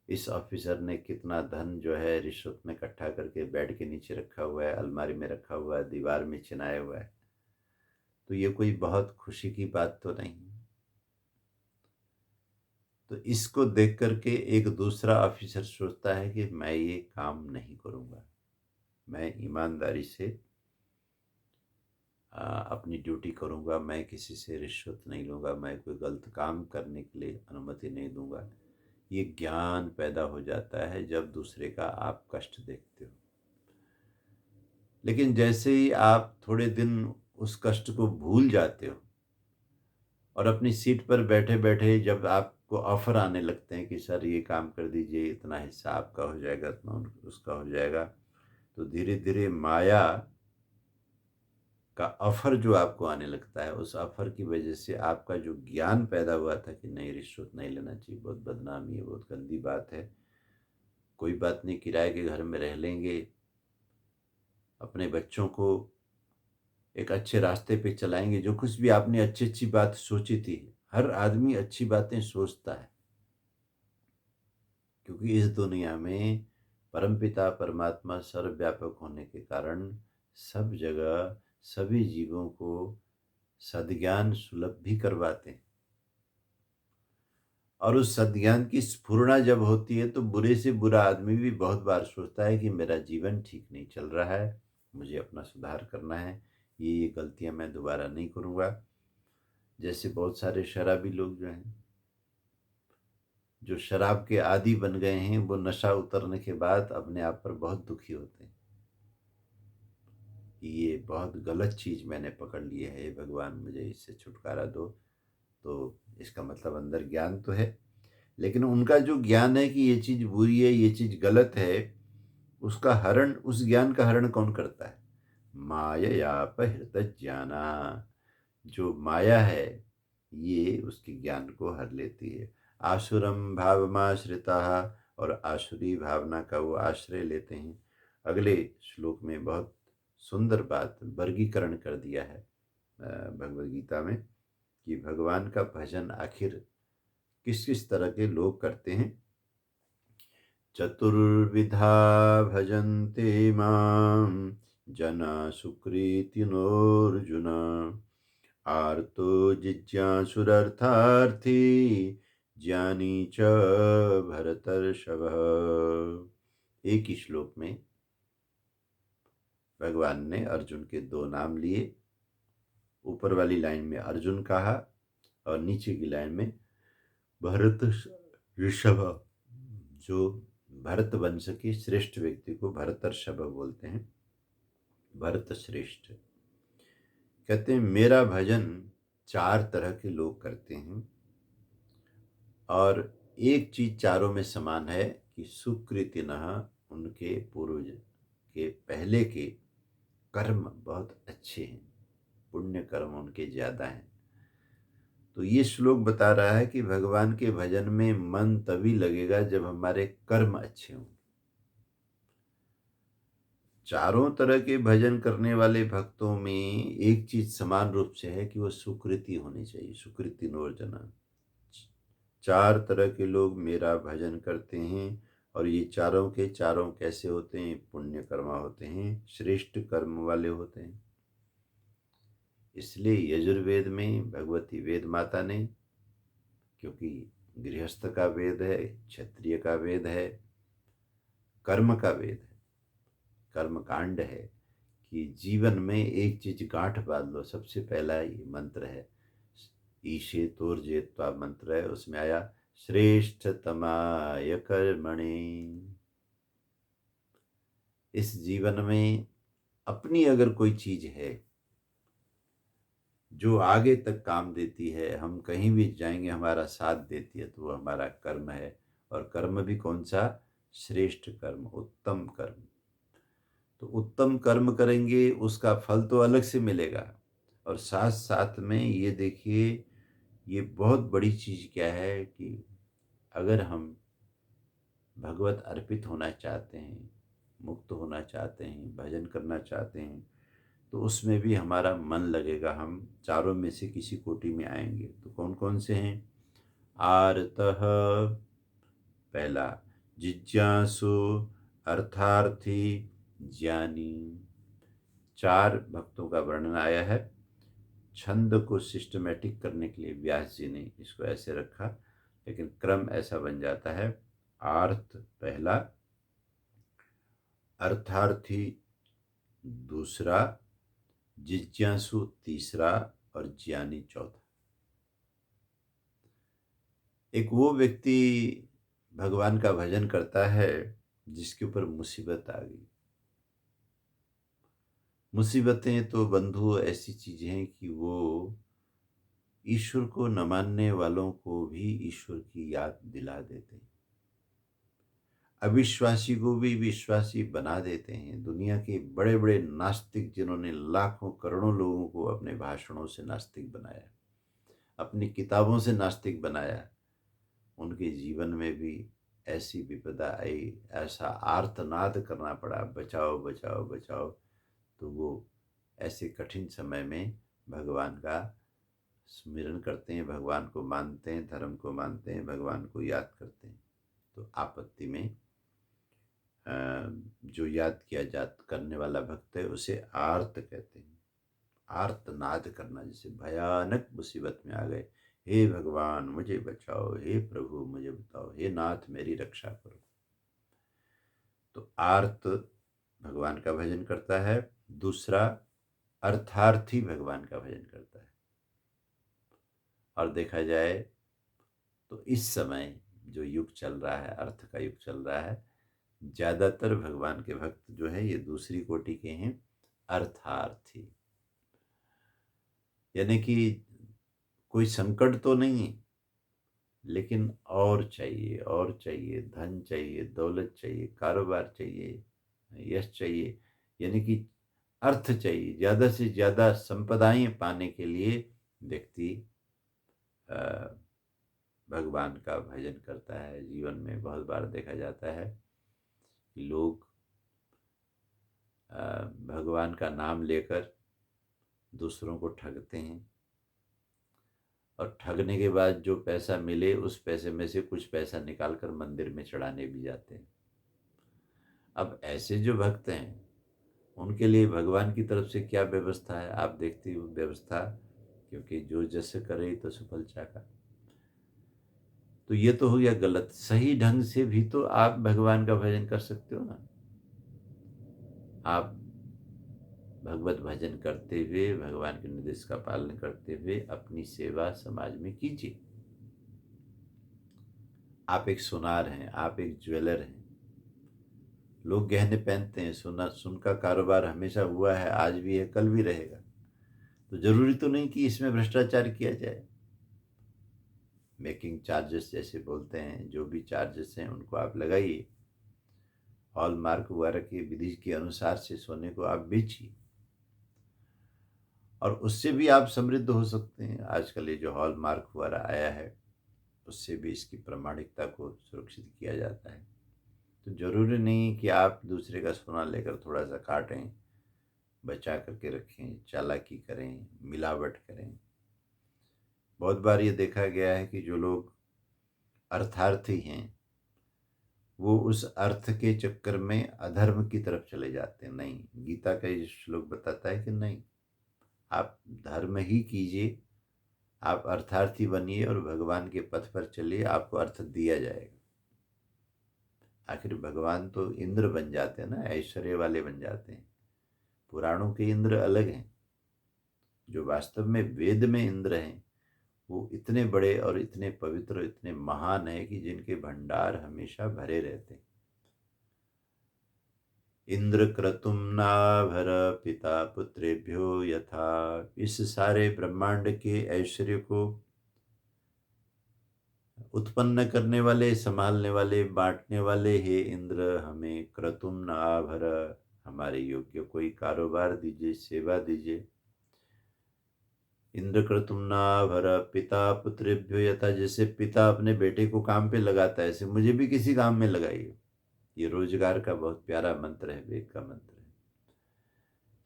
इस ऑफिसर ने कितना धन जो है रिश्वत में इकट्ठा करके बेड के नीचे रखा हुआ है, अलमारी में रखा हुआ है, दीवार में चिनाया हुआ है। तो ये कोई बहुत खुशी की बात तो नहीं। तो इसको देख करके एक दूसरा ऑफिसर सोचता है कि मैं ये काम नहीं करूँगा, मैं ईमानदारी से अपनी ड्यूटी करूँगा, मैं किसी से रिश्वत नहीं लूँगा, मैं कोई गलत काम करने के लिए अनुमति नहीं दूँगा। ये ज्ञान पैदा हो जाता है जब दूसरे का आप कष्ट देखते हो। लेकिन जैसे ही आप थोड़े दिन उस कष्ट को भूल जाते हो, और अपनी सीट पर बैठे बैठे जब आपको ऑफर आने लगते हैं कि सर ये काम कर दीजिए, इतना हिस्सा आपका हो जाएगा, इतना उसका हो जाएगा, तो धीरे धीरे माया का ऑफर जो आपको आने लगता है, उस ऑफर की वजह से आपका जो ज्ञान पैदा हुआ था कि नहीं, रिश्वत नहीं लेना चाहिए, बहुत बदनामी है, बहुत गंदी बात है, कोई बात नहीं, किराए के घर में रह लेंगे, अपने बच्चों को एक अच्छे रास्ते पे चलाएंगे, जो कुछ भी आपने अच्छी अच्छी बात सोची थी। हर आदमी अच्छी बातें सोचता है, क्योंकि इस दुनिया में परमपिता परमात्मा सर्वव्यापक होने के कारण सब जगह सभी जीवों को सद्ज्ञान सुलभ भी करवाते हैं। और उस सद्ज्ञान की स्फुरना जब होती है तो बुरे से बुरा आदमी भी बहुत बार सोचता है कि मेरा जीवन ठीक नहीं चल रहा है, मुझे अपना सुधार करना है, ये गलतियां मैं दोबारा नहीं करूँगा। जैसे बहुत सारे शराबी लोग जो हैं, जो शराब के आदी बन गए हैं, वो नशा उतरने के बाद अपने आप पर बहुत दुखी होते हैं कि ये बहुत गलत चीज़ मैंने पकड़ ली है, हे भगवान मुझे इससे छुटकारा दो। तो इसका मतलब अंदर ज्ञान तो है, लेकिन उनका जो ज्ञान है कि ये चीज़ बुरी है, ये चीज़ गलत है, उसका हरण, उस ज्ञान का हरण कौन करता है? माययापहृत ज्ञाना, जो माया है ये उसके ज्ञान को हर लेती है। आसुरम भावमाश्रिताः, और आसुरी भावना का वो आश्रय लेते हैं। अगले श्लोक में बहुत सुंदर बात वर्गीकरण कर दिया है भगवद गीता में, कि भगवान का भजन आखिर किस किस तरह के लोग करते हैं। चतुर्विधा भजन्ते मां जना सुकृतिनोऽर्जुन, आर्तो जिज्ञासुरर्थार्थी ज्ञानी च भरतर्षभ। एक ही श्लोक में भगवान ने अर्जुन के दो नाम लिए। ऊपर वाली लाइन में अर्जुन कहा और नीचे की लाइन में भरत ऋषभ। जो भरत वंश के श्रेष्ठ व्यक्ति को भरतर्षभ बोलते हैं, भरत श्रेष्ठ। कहते हैं मेरा भजन चार तरह के लोग करते हैं, और एक चीज चारों में समान है कि सुकृतिनः, उनके पूर्वज के पहले के कर्म बहुत अच्छे हैं, पुण्य कर्म उनके ज्यादा हैं। तो ये श्लोक बता रहा है कि भगवान के भजन में मन तभी लगेगा जब हमारे कर्म अच्छे हों। चारों तरह के भजन करने वाले भक्तों में एक चीज समान रूप से है कि वो सुकृति होनी चाहिए, सुकृति नोर्जना। चार तरह के लोग मेरा भजन करते हैं, और ये चारों के चारों कैसे होते हैं? पुण्य कर्मा होते हैं, श्रेष्ठ कर्म वाले होते हैं। इसलिए यजुर्वेद में भगवती वेद माता ने, क्योंकि गृहस्थ का वेद है, क्षत्रिय का वेद है, कर्म का वेद है, कर्म कांड है, कि जीवन में एक चीज गांठ बांध लो। सबसे पहला ये मंत्र है, ईशे तोर्जेत्वा मंत्र है, उसमें आया श्रेष्ठतमाय कर्मणि। इस जीवन में अपनी अगर कोई चीज है जो आगे तक काम देती है, हम कहीं भी जाएंगे हमारा साथ देती है, तो वो हमारा कर्म है। और कर्म भी कौन सा? श्रेष्ठ कर्म, उत्तम कर्म। तो उत्तम कर्म करेंगे उसका फल तो अलग से मिलेगा, और साथ साथ में ये देखिए, ये बहुत बड़ी चीज क्या है कि अगर हम भगवत अर्पित होना चाहते हैं, मुक्त होना चाहते हैं, भजन करना चाहते हैं, तो उसमें भी हमारा मन लगेगा। हम चारों में से किसी कोटि में आएंगे। तो कौन कौन से हैं? आर्तः पहला, जिज्ञासु, अर्थार्थी, ज्ञानी। चार भक्तों का वर्णन आया है। छंद को सिस्टमेटिक करने के लिए व्यास जी ने इसको ऐसे रखा, लेकिन क्रम ऐसा बन जाता है। आर्त पहला, अर्थार्थी दूसरा, जिज्ञासु तीसरा, और ज्ञानी चौथा। एक वो व्यक्ति भगवान का भजन करता है जिसके ऊपर मुसीबत आ गई। मुसीबतें तो बंधु ऐसी चीजें हैं कि वो ईश्वर को न मानने वालों को भी ईश्वर की याद दिला देते हैं। अविश्वासी को भी विश्वासी बना देते हैं। दुनिया के बड़े बड़े नास्तिक जिन्होंने लाखों करोड़ों लोगों को अपने भाषणों से नास्तिक बनाया, अपनी किताबों से नास्तिक बनाया, उनके जीवन में भी ऐसी विपदा आई, ऐसा आर्तनाद करना पड़ा, बचाओ बचाओ बचाओ। तो वो ऐसे कठिन समय में भगवान का स्मरण करते हैं, भगवान को मानते हैं, धर्म को मानते हैं, भगवान को याद करते हैं। तो आपत्ति में जो याद किया जा करने वाला भक्त है उसे आर्त कहते हैं। आर्तनाद करना, जैसे भयानक मुसीबत में आ गए, हे भगवान मुझे बचाओ, हे प्रभु मुझे बताओ, हे नाथ मेरी रक्षा करो। तो आर्त भगवान का भजन करता है। दूसरा, अर्थार्थी भगवान का भजन करता है। और देखा जाए तो इस समय जो युग चल रहा है, अर्थ का युग चल रहा है, ज्यादातर भगवान के भक्त जो है ये दूसरी कोटि के हैं, अर्थार्थी। यानी कि कोई संकट तो नहीं है, लेकिन और चाहिए, और चाहिए, धन चाहिए, दौलत चाहिए, कारोबार चाहिए, यश चाहिए, यानी कि अर्थ चाहिए, ज़्यादा से ज़्यादा संपदाएं पाने के लिए व्यक्ति भगवान का भजन करता है। जीवन में बहुत बार देखा जाता है कि लोग भगवान का नाम लेकर दूसरों को ठगते हैं, और ठगने के बाद जो पैसा मिले उस पैसे में से कुछ पैसा निकाल कर मंदिर में चढ़ाने भी जाते हैं। अब ऐसे जो भक्त हैं उनके लिए भगवान की तरफ से क्या व्यवस्था है, आप देखते हो व्यवस्था, क्योंकि जो जस करे तो सफल चाका। तो ये तो हो गया गलत। सही ढंग से भी तो आप भगवान का भजन कर सकते हो ना। आप भगवत भजन करते हुए, भगवान के निर्देश का पालन करते हुए अपनी सेवा समाज में कीजिए। आप एक सुनार हैं, आप एक ज्वेलर हैं, लोग गहने पहनते हैं, सोना सुन का कारोबार हमेशा हुआ है, आज भी है, कल भी रहेगा। तो जरूरी तो नहीं कि इसमें भ्रष्टाचार किया जाए। मेकिंग चार्जेस जैसे बोलते हैं, जो भी चार्जेस हैं उनको आप लगाइए, हॉलमार्क वगैरह की विधि के अनुसार से सोने को आप बेचिए, और उससे भी आप समृद्ध हो सकते हैं। आजकल ये जो हॉलमार्क वगैरह आया है उससे भी इसकी प्रामाणिकता को सुरक्षित किया जाता है। तो जरूरी नहीं कि आप दूसरे का सोना लेकर थोड़ा सा काटें, बचा करके रखें, चालाकी करें, मिलावट करें। बहुत बार ये देखा गया है कि जो लोग अर्थार्थी हैं वो उस अर्थ के चक्कर में अधर्म की तरफ चले जाते हैं। नहीं, गीता का ये श्लोक बताता है कि नहीं, आप धर्म ही कीजिए, आप अर्थार्थी बनिए और भगवान के पथ पर चलिए, आपको अर्थ दिया जाएगा। आखिर भगवान तो इंद्र बन जाते हैं ना, ऐश्वर्य वाले बन जाते हैं। पुराणों के इंद्र अलग हैं, जो वास्तव में वेद में इंद्र हैं वो इतने बड़े और इतने पवित्र, इतने महान हैं कि जिनके भंडार हमेशा भरे रहते हैं। इंद्र क्रतुम नाभर पिता पुत्रेभ्यो यथा, इस सारे ब्रह्मांड के ऐश्वर्य को उत्पन्न करने वाले, संभालने वाले, बांटने वाले, हे इंद्र हमें क्रतुम नाभर, हमारे योग्य कोई कारोबार दीजिए, सेवा दीजिए। इंद्र क्रतुम नाभर पिता पुत्रेभ्यो यथा, जैसे पिता अपने बेटे को काम पे लगाता है ऐसे मुझे भी किसी काम में लगाइए। ये रोजगार का बहुत प्यारा मंत्र है, वेद का मंत्र है।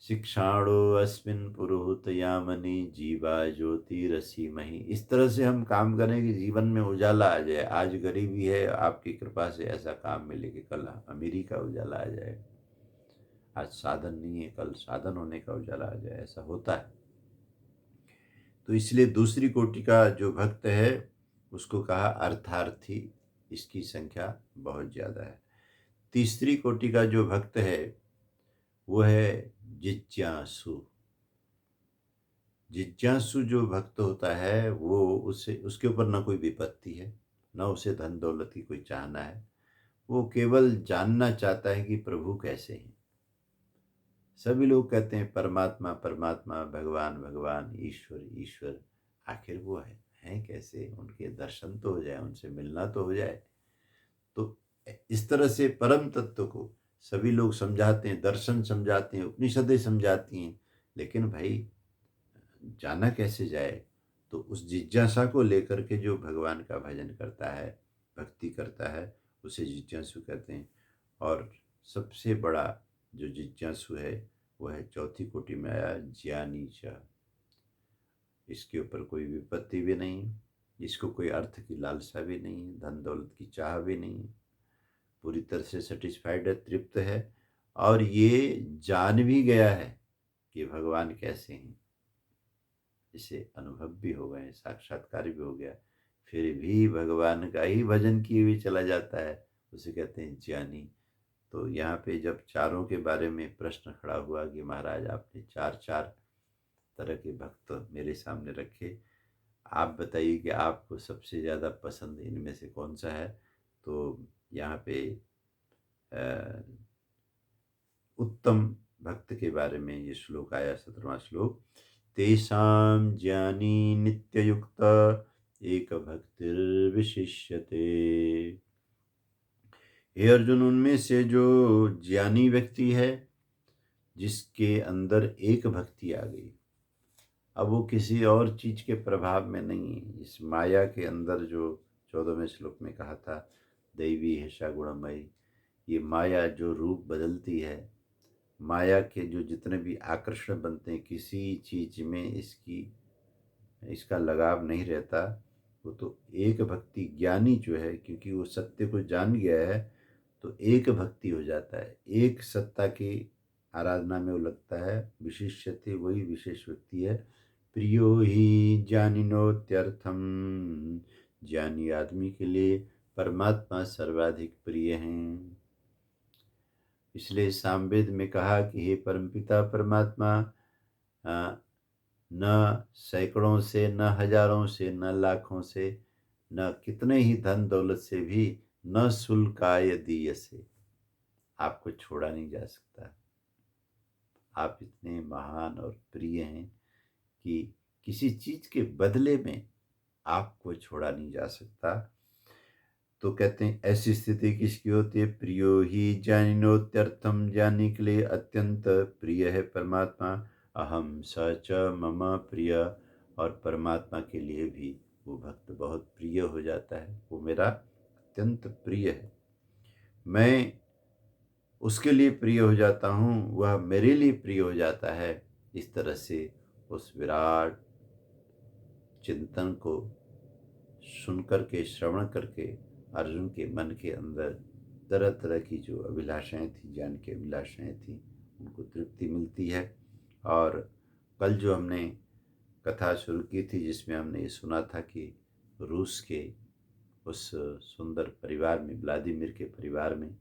शिक्षाणो अस्मिन् पुरुहूत यामनि जीवा ज्योतिरसीमहि। इस तरह से हम काम करें कि जीवन में उजाला आ जाए। आज गरीबी है, आपकी कृपा से ऐसा काम मिले कि कल अमीरी का उजाला आ जाए। आज साधन नहीं है, कल साधन होने का उजाला आ जाए, ऐसा होता है। तो इसलिए दूसरी कोटि का जो भक्त है उसको कहा अर्थार्थी, इसकी संख्या बहुत ज़्यादा है। तीसरी कोटि का जो भक्त है वो है जिज्ञासु। जिज्ञासु जो भक्त होता है वो उससे, उसके ऊपर ना कोई विपत्ति है, ना उसे धन दौलत की कोई चाहना है। वो केवल जानना चाहता है कि प्रभु कैसे हैं। सभी लोग कहते हैं परमात्मा परमात्मा, भगवान भगवान, ईश्वर ईश्वर, आखिर वो है कैसे? उनके दर्शन तो हो जाए, उनसे मिलना तो हो जाए। तो इस तरह से परम तत्व को सभी लोग समझाते हैं, दर्शन समझाते हैं, उपनिषदें समझाती हैं, लेकिन भाई जाना कैसे जाए? तो उस जिज्ञासा को लेकर के जो भगवान का भजन करता है, भक्ति करता है, उसे जिज्ञासु कहते हैं। और सबसे बड़ा जो जिज्ञासु है वो है चौथी कोटि में आया ज्ञानी च। इसके ऊपर कोई विपत्ति भी नहीं, इसको कोई अर्थ की लालसा भी नहीं, धन दौलत की चाह भी नहीं, पूरी तरह से सेटिस्फाइड है, तृप्त है, और ये जान भी गया है कि भगवान कैसे हैं, इसे अनुभव भी हो गए, साक्षात्कार भी हो गया, फिर भी भगवान का ही भजन किए हुए चला जाता है, उसे कहते हैं ज्ञानी। तो यहाँ पे जब चारों के बारे में प्रश्न खड़ा हुआ कि महाराज आपने चार चार तरह के भक्त मेरे सामने रखे, आप बताइए कि आपको सबसे ज़्यादा पसंद इनमें से कौन सा है? तो यहाँ पे उत्तम भक्त के बारे में ये श्लोक आया, 17वां श्लोक। तेषां ज्ञानी नित्ययुक्त एक भक्तिर्विशिष्यते। हे अर्जुन, उनमें से जो ज्ञानी व्यक्ति है, जिसके अंदर एक भक्ति आ गई, अब वो किसी और चीज के प्रभाव में नहीं है, इस माया के अंदर, जो 14वें श्लोक में कहा था, दैवी हिषा गुणमयी, ये माया जो रूप बदलती है, माया के जो जितने भी आकर्षण बनते हैं, किसी चीज में इसका लगाव नहीं रहता। वो तो एक भक्ति ज्ञानी जो है, क्योंकि वो सत्य को जान गया है, तो एक भक्ति हो जाता है, एक सत्ता की आराधना में वो लगता है। विशिष्यते, वही विशेष व्यक्ति है। प्रियो ही ज्ञानिनोत्यर्थम, ज्ञानी आदमी के लिए परमात्मा सर्वाधिक प्रिय हैं। इसलिए सामवेद में कहा कि हे परमपिता परमात्मा, न सैकड़ों से, न हजारों से, न लाखों से, न कितने ही धन दौलत से भी न शुल्काय दीयसे, आपको छोड़ा नहीं जा सकता। आप इतने महान और प्रिय हैं कि किसी चीज के बदले में आपको छोड़ा नहीं जा सकता। तो कहते हैं ऐसी स्थिति किसकी होती है? प्रियो ही ज्ञानिनोत्यर्थम, ज्ञानी के लिए अत्यंत प्रिय है परमात्मा। अहम सच मम प्रिय, और परमात्मा के लिए भी वो भक्त बहुत प्रिय हो जाता है, वो मेरा अत्यंत प्रिय है, मैं उसके लिए प्रिय हो जाता हूँ, वह मेरे लिए प्रिय हो जाता है। इस तरह से उस विराट चिंतन को सुन करके, श्रवण करके, अर्जुन के मन के अंदर तरह तरह की जो अभिलाषाएं थी, ज्ञान की अभिलाषाएं थी, उनको तृप्ति मिलती है। और कल जो हमने कथा शुरू की थी, जिसमें हमने ये सुना था कि रूस के उस सुंदर परिवार में, व्लादिमीर के परिवार में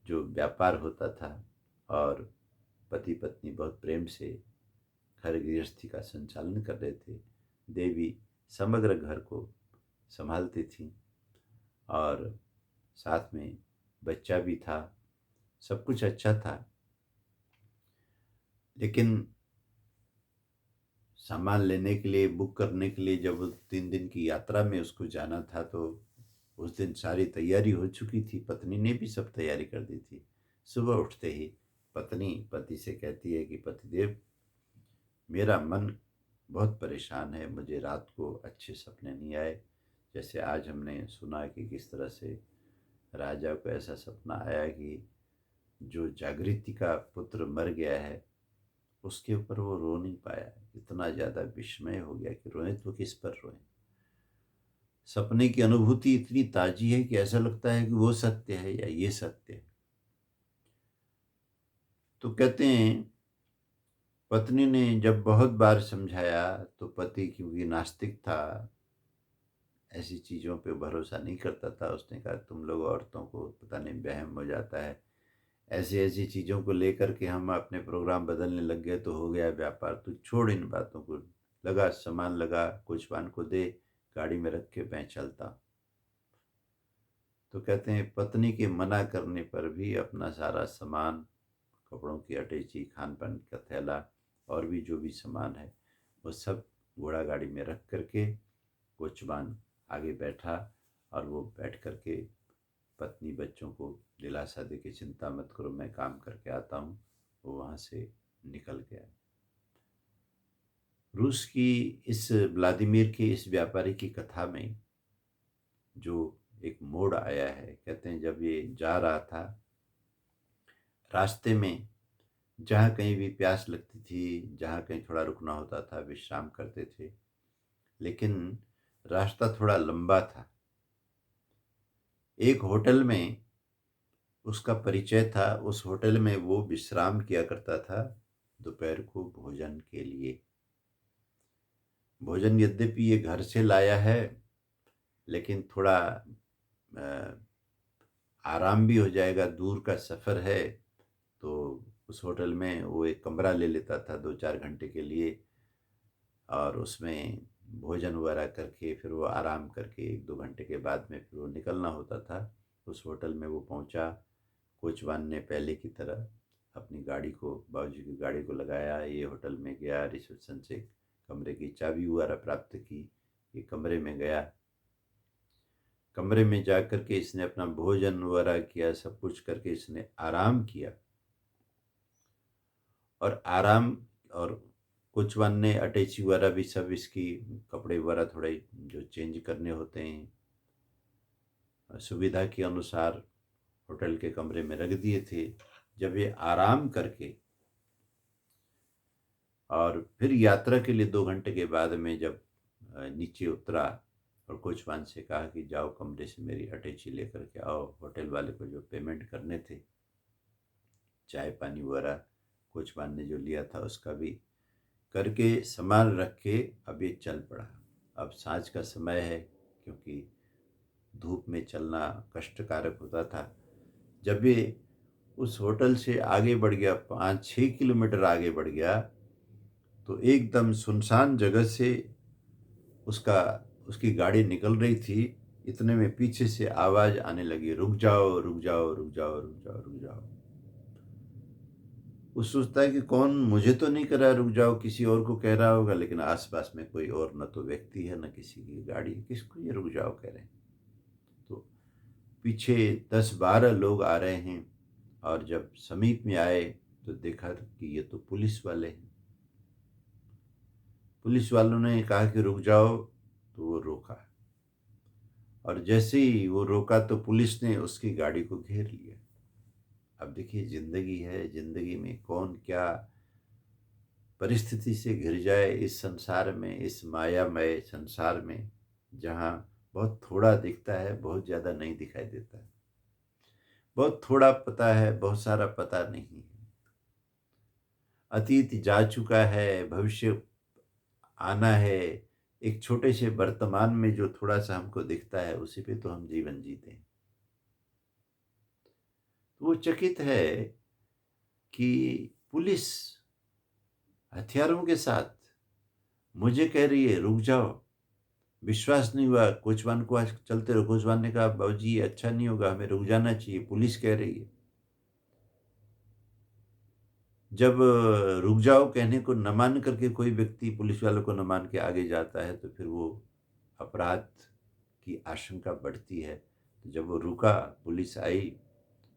जो व्यापार होता था, और पति पत्नी बहुत प्रेम से घर गृहस्थी का संचालन कर रहे थे, देवी समग्र घर को संभालती थी, और साथ में बच्चा भी था, सब कुछ अच्छा था। लेकिन सामान लेने के लिए, बुक करने के लिए, जब 3 दिन की यात्रा में उसको जाना था, तो उस दिन सारी तैयारी हो चुकी थी, पत्नी ने भी सब तैयारी कर दी थी। सुबह उठते ही पत्नी पति से कहती है कि पतिदेव, मेरा मन बहुत परेशान है, मुझे रात को अच्छे सपने नहीं आए। जैसे आज हमने सुना कि किस तरह से राजा को ऐसा सपना आया कि जो जागृति का पुत्र मर गया है, उसके ऊपर वो रो नहीं पाया, इतना ज़्यादा विस्मय हो गया कि रोए तो किस पर रोए। सपने की अनुभूति इतनी ताजी है कि ऐसा लगता है कि वो सत्य है या ये सत्य है। तो कहते हैं पत्नी ने जब बहुत बार समझाया, तो पति, क्योंकि नास्तिक था, ऐसी चीज़ों पे भरोसा नहीं करता था, उसने कहा तुम लोग औरतों को पता नहीं वहम हो जाता है, ऐसी ऐसी चीज़ों को लेकर के हम अपने प्रोग्राम बदलने लग गए तो हो गया व्यापार, तू छोड़ इन बातों को, लगा सामान लगा, कुछ को दे, गाड़ी में रख के मैं चलता। तो कहते हैं पत्नी के मना करने पर भी अपना सारा सामान, कपड़ों की अटैची, खान पान का थैला, और भी जो भी सामान है, वो सब घोड़ा गाड़ी में रख करके कोचवान आगे बैठा, और वो बैठ करके पत्नी बच्चों को दिलासा दे के चिंता मत करो, मैं काम करके आता हूँ। वो वहाँ से निकल गया। रूस की इस व्लादिमीर के इस व्यापारी की कथा में जो एक मोड़ आया है, कहते हैं जब ये जा रहा था, रास्ते में जहाँ कहीं भी प्यास लगती थी, जहाँ कहीं थोड़ा रुकना होता था, विश्राम करते थे, लेकिन रास्ता थोड़ा लंबा था। एक होटल में उसका परिचय था, उस होटल में वो विश्राम किया करता था दोपहर को भोजन के लिए। भोजन यद्यपि ये घर से लाया है, लेकिन थोड़ा आराम भी हो जाएगा, दूर का सफ़र है, तो उस होटल में वो एक कमरा ले लेता था 2-4 घंटे के लिए, और उसमें भोजन वगैरह करके फिर वो आराम करके 1-2 घंटे के बाद में फिर वो निकलना होता था। उस होटल में वो पहुंचा। कोचवान ने पहले की तरह अपनी गाड़ी को, बाबूजी की गाड़ी को लगाया, ये होटल में गया, रिसेप्शन से कमरे की चाबी वगैरह प्राप्त की, ये कमरे में गया। कमरे में जा कर के इसने अपना भोजन वगैरह किया, सब कुछ करके इसने आराम किया। और कोचवान ने अटैची वगैरह भी सब इसकी कपड़े वगैरह थोड़े जो चेंज करने होते हैं सुविधा के अनुसार होटल के कमरे में रख दिए थे। जब ये आराम करके और फिर यात्रा के लिए 2 घंटे के बाद में जब नीचे उतरा और कोचवान से कहा कि जाओ कमरे से मेरी अटैची लेकर के आओ, होटल वाले को जो पेमेंट करने थे, चाय पानी वगैरह कोचवान ने जो लिया था उसका भी करके सामान रख के अब ये चल पड़ा। अब सांझ का समय है, क्योंकि धूप में चलना कष्टकारक होता था। जब ये उस होटल से आगे बढ़ गया, 5-6 किलोमीटर आगे बढ़ गया, तो एकदम सुनसान जगह से उसकी गाड़ी निकल रही थी। इतने में पीछे से आवाज़ आने लगी, रुक जाओ रुक जाओ रुक जाओ रुक जाओ रुक जाओ। वो सोचता है कि कौन, मुझे तो नहीं कह रहा रुक जाओ, किसी और को कह रहा होगा, लेकिन आसपास में कोई और न तो व्यक्ति है न किसी की गाड़ी, किसको ये रुक जाओ कह रहे हैं। तो पीछे 10-12 लोग आ रहे हैं, और जब समीप में आए तो देखा कि ये तो पुलिस वाले हैं। पुलिस वालों ने कहा कि रुक जाओ, तो वो रोका, और जैसे ही वो रोका तो पुलिस ने उसकी गाड़ी को घेर लिया। अब देखिए, जिंदगी है, जिंदगी में कौन क्या परिस्थिति से घिर जाए इस संसार में, इस मायामय संसार में, जहाँ बहुत थोड़ा दिखता है, बहुत ज़्यादा नहीं दिखाई देता है, बहुत थोड़ा पता है, बहुत सारा पता नहीं है। अतीत जा चुका है, भविष्य आना है। एक छोटे से वर्तमान में जो थोड़ा सा हमको दिखता है, उसी पे तो हम जीवन जीते हैं। तो वो चकित है कि पुलिस हथियारों के साथ मुझे कह रही है रुक जाओ। विश्वास नहीं हुआ, कोचवान को आज चलते रहो। कोचवान ने कहा बाबूजी ये अच्छा नहीं होगा, हमें रुक जाना चाहिए, पुलिस कह रही है। जब रुक जाओ कहने को न मान करके कोई व्यक्ति पुलिस वालों को न मान के आगे जाता है, तो फिर वो अपराध की आशंका बढ़ती है। तो जब वो रुका, पुलिस आई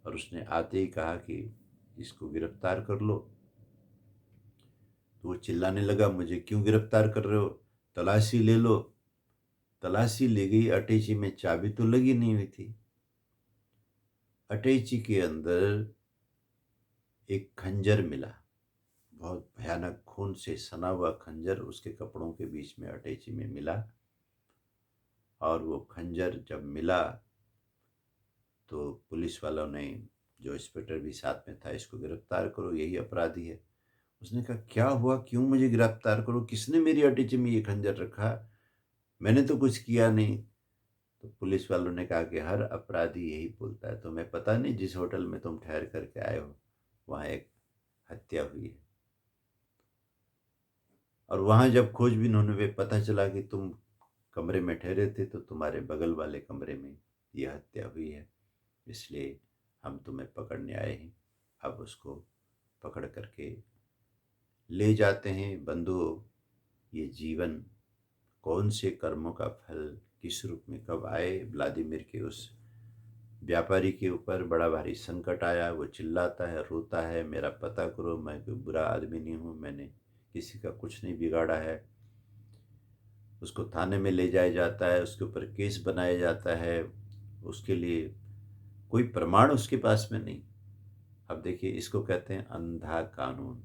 और उसने आते ही कहा कि इसको गिरफ्तार कर लो। तो वो चिल्लाने लगा, मुझे क्यों गिरफ्तार कर रहे हो, तलाशी ले लो। तलाशी ली गई, अटैची में चाबी तो लगी नहीं हुई थी। अटैची के अंदर एक खंजर मिला, बहुत भयानक खून से सना हुआ खंजर उसके कपड़ों के बीच में अटैची में मिला। और वो खंजर जब मिला तो पुलिस वालों ने, जो इंस्पेक्टर भी साथ में था, इसको गिरफ्तार करो, यही अपराधी है। उसने कहा क्या हुआ, क्यों मुझे गिरफ्तार करो, किसने मेरी अटैची में ये खंजर रखा, मैंने तो कुछ किया नहीं। तो पुलिस वालों ने कहा कि हर अपराधी यही बोलता है, तुम्हें पता नहीं जिस होटल में तुम ठहर करके आए हो वहाँ एक हत्या हुई है, और वहाँ जब खोजबीन होने पे पता चला कि तुम कमरे में ठहरे थे, तो तुम्हारे बगल वाले कमरे में ये हत्या हुई है, इसलिए हम तुम्हें पकड़ने आए हैं। अब उसको पकड़ करके ले जाते हैं। बंधुओं, ये जीवन कौन से कर्मों का फल किस रूप में कब आए, व्लादिमीर के उस व्यापारी के ऊपर बड़ा भारी संकट आया, वो चिल्लाता है, रोता है, मेरा पता करो, मैं कोई बुरा आदमी नहीं हूँ, मैंने किसी का कुछ नहीं बिगाड़ा है। उसको थाने में ले जाया जाता है, उसके ऊपर केस बनाया जाता है, उसके लिए कोई प्रमाण उसके पास में नहीं। अब देखिए, इसको कहते हैं अंधा कानून।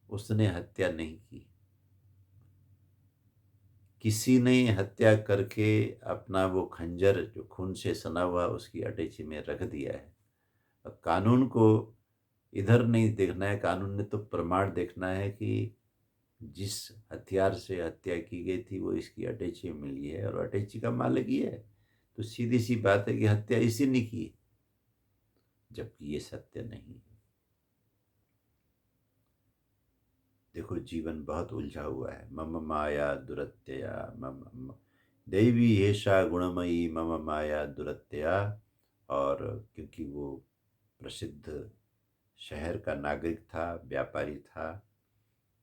उसने हत्या नहीं की, किसी ने हत्या करके अपना वो खंजर जो खून से सना हुआ उसकी अटैची में रख दिया है। अब कानून को इधर नहीं देखना है, कानून ने तो प्रमाण देखना है कि जिस हथियार से हत्या की गई थी वो इसकी अटैची में मिली है और अटैची का मालिक ये है। तो सीधी सी बात है कि हत्या इसी ने की है, जबकि ये सत्य नहीं है। देखो, जीवन बहुत उलझा हुआ है। मम माया दुरत्यया, दैवी हेषा गुणमयी मम माया दुरत्यया। और क्योंकि वो प्रसिद्ध शहर का नागरिक था, व्यापारी था,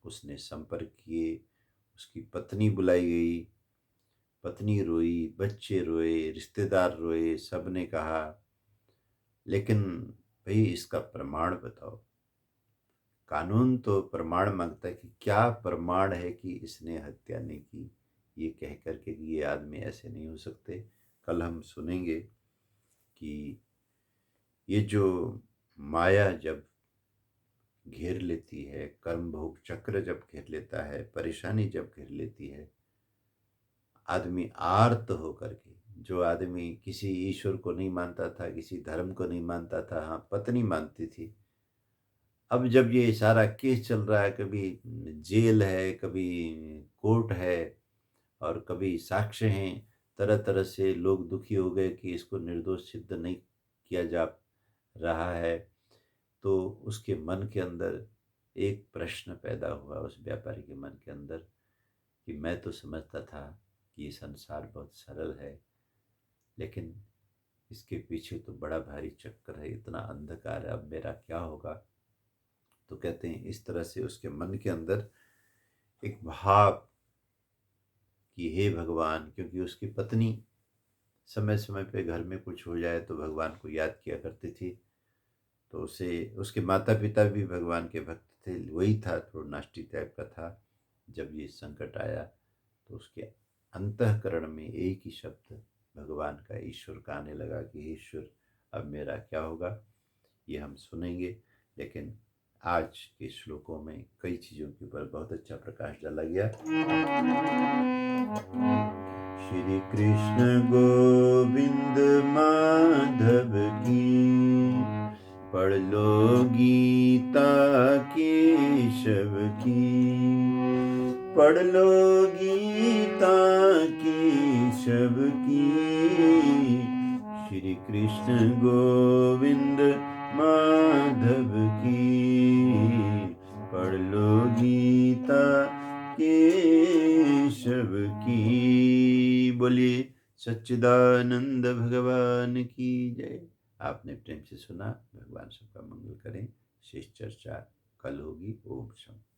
उसने संपर्क किए, उसकी पत्नी बुलाई गई, पत्नी रोई, बच्चे रोए, रिश्तेदार रोए, सबने कहा, लेकिन भाई इसका प्रमाण बताओ। कानून तो प्रमाण मांगता है कि क्या प्रमाण है कि इसने हत्या नहीं की। ये कह करके कि ये आदमी ऐसे नहीं हो सकते। कल हम सुनेंगे कि ये जो माया जब घेर लेती है, कर्म भोग चक्र जब घेर लेता है, परेशानी जब घेर लेती है, आदमी आर्त होकर के, जो आदमी किसी ईश्वर को नहीं मानता था, किसी धर्म को नहीं मानता था, हाँ पत्नी मानती थी, अब जब ये सारा केस चल रहा है, कभी जेल है, कभी कोर्ट है और कभी साक्ष्य हैं, तरह तरह से लोग दुखी हो गए कि इसको निर्दोष सिद्ध नहीं किया जा रहा है। तो उसके मन के अंदर एक प्रश्न पैदा हुआ, उस व्यापारी के मन के अंदर, कि मैं तो समझता था कि ये संसार बहुत सरल है, लेकिन इसके पीछे तो बड़ा भारी चक्कर है, इतना अंधकार है, अब मेरा क्या होगा। तो कहते हैं इस तरह से उसके मन के अंदर एक भाव कि हे भगवान, क्योंकि उसकी पत्नी समय समय पे घर में कुछ हो जाए तो भगवान को याद किया करती थी। तो उसे, उसके माता पिता भी भगवान के भक्त थे, वही था, थोड़ा नास्टी टाइप का था। जब ये संकट आया तो उसके अंतःकरण में एक ही शब्द भगवान का, ईश्वर का आने लगा कि ईश्वर अब मेरा क्या होगा। ये हम सुनेंगे, लेकिन आज के श्लोकों में कई चीज़ों के ऊपर बहुत अच्छा प्रकाश डाला गया। श्री कृष्ण गोविंद माधव की, पढ़ लो गीता केशव की, पढ़ लो गीता केशव की। श्री कृष्ण गोविंद माधव की, पढ़ लो गीता केशव की। बोलिए सच्चिदानंद भगवान की जय। आपने प्रेम से सुना। भगवान सबका मंगल करें। शेष चर्चा कल होगी। ओम शांति।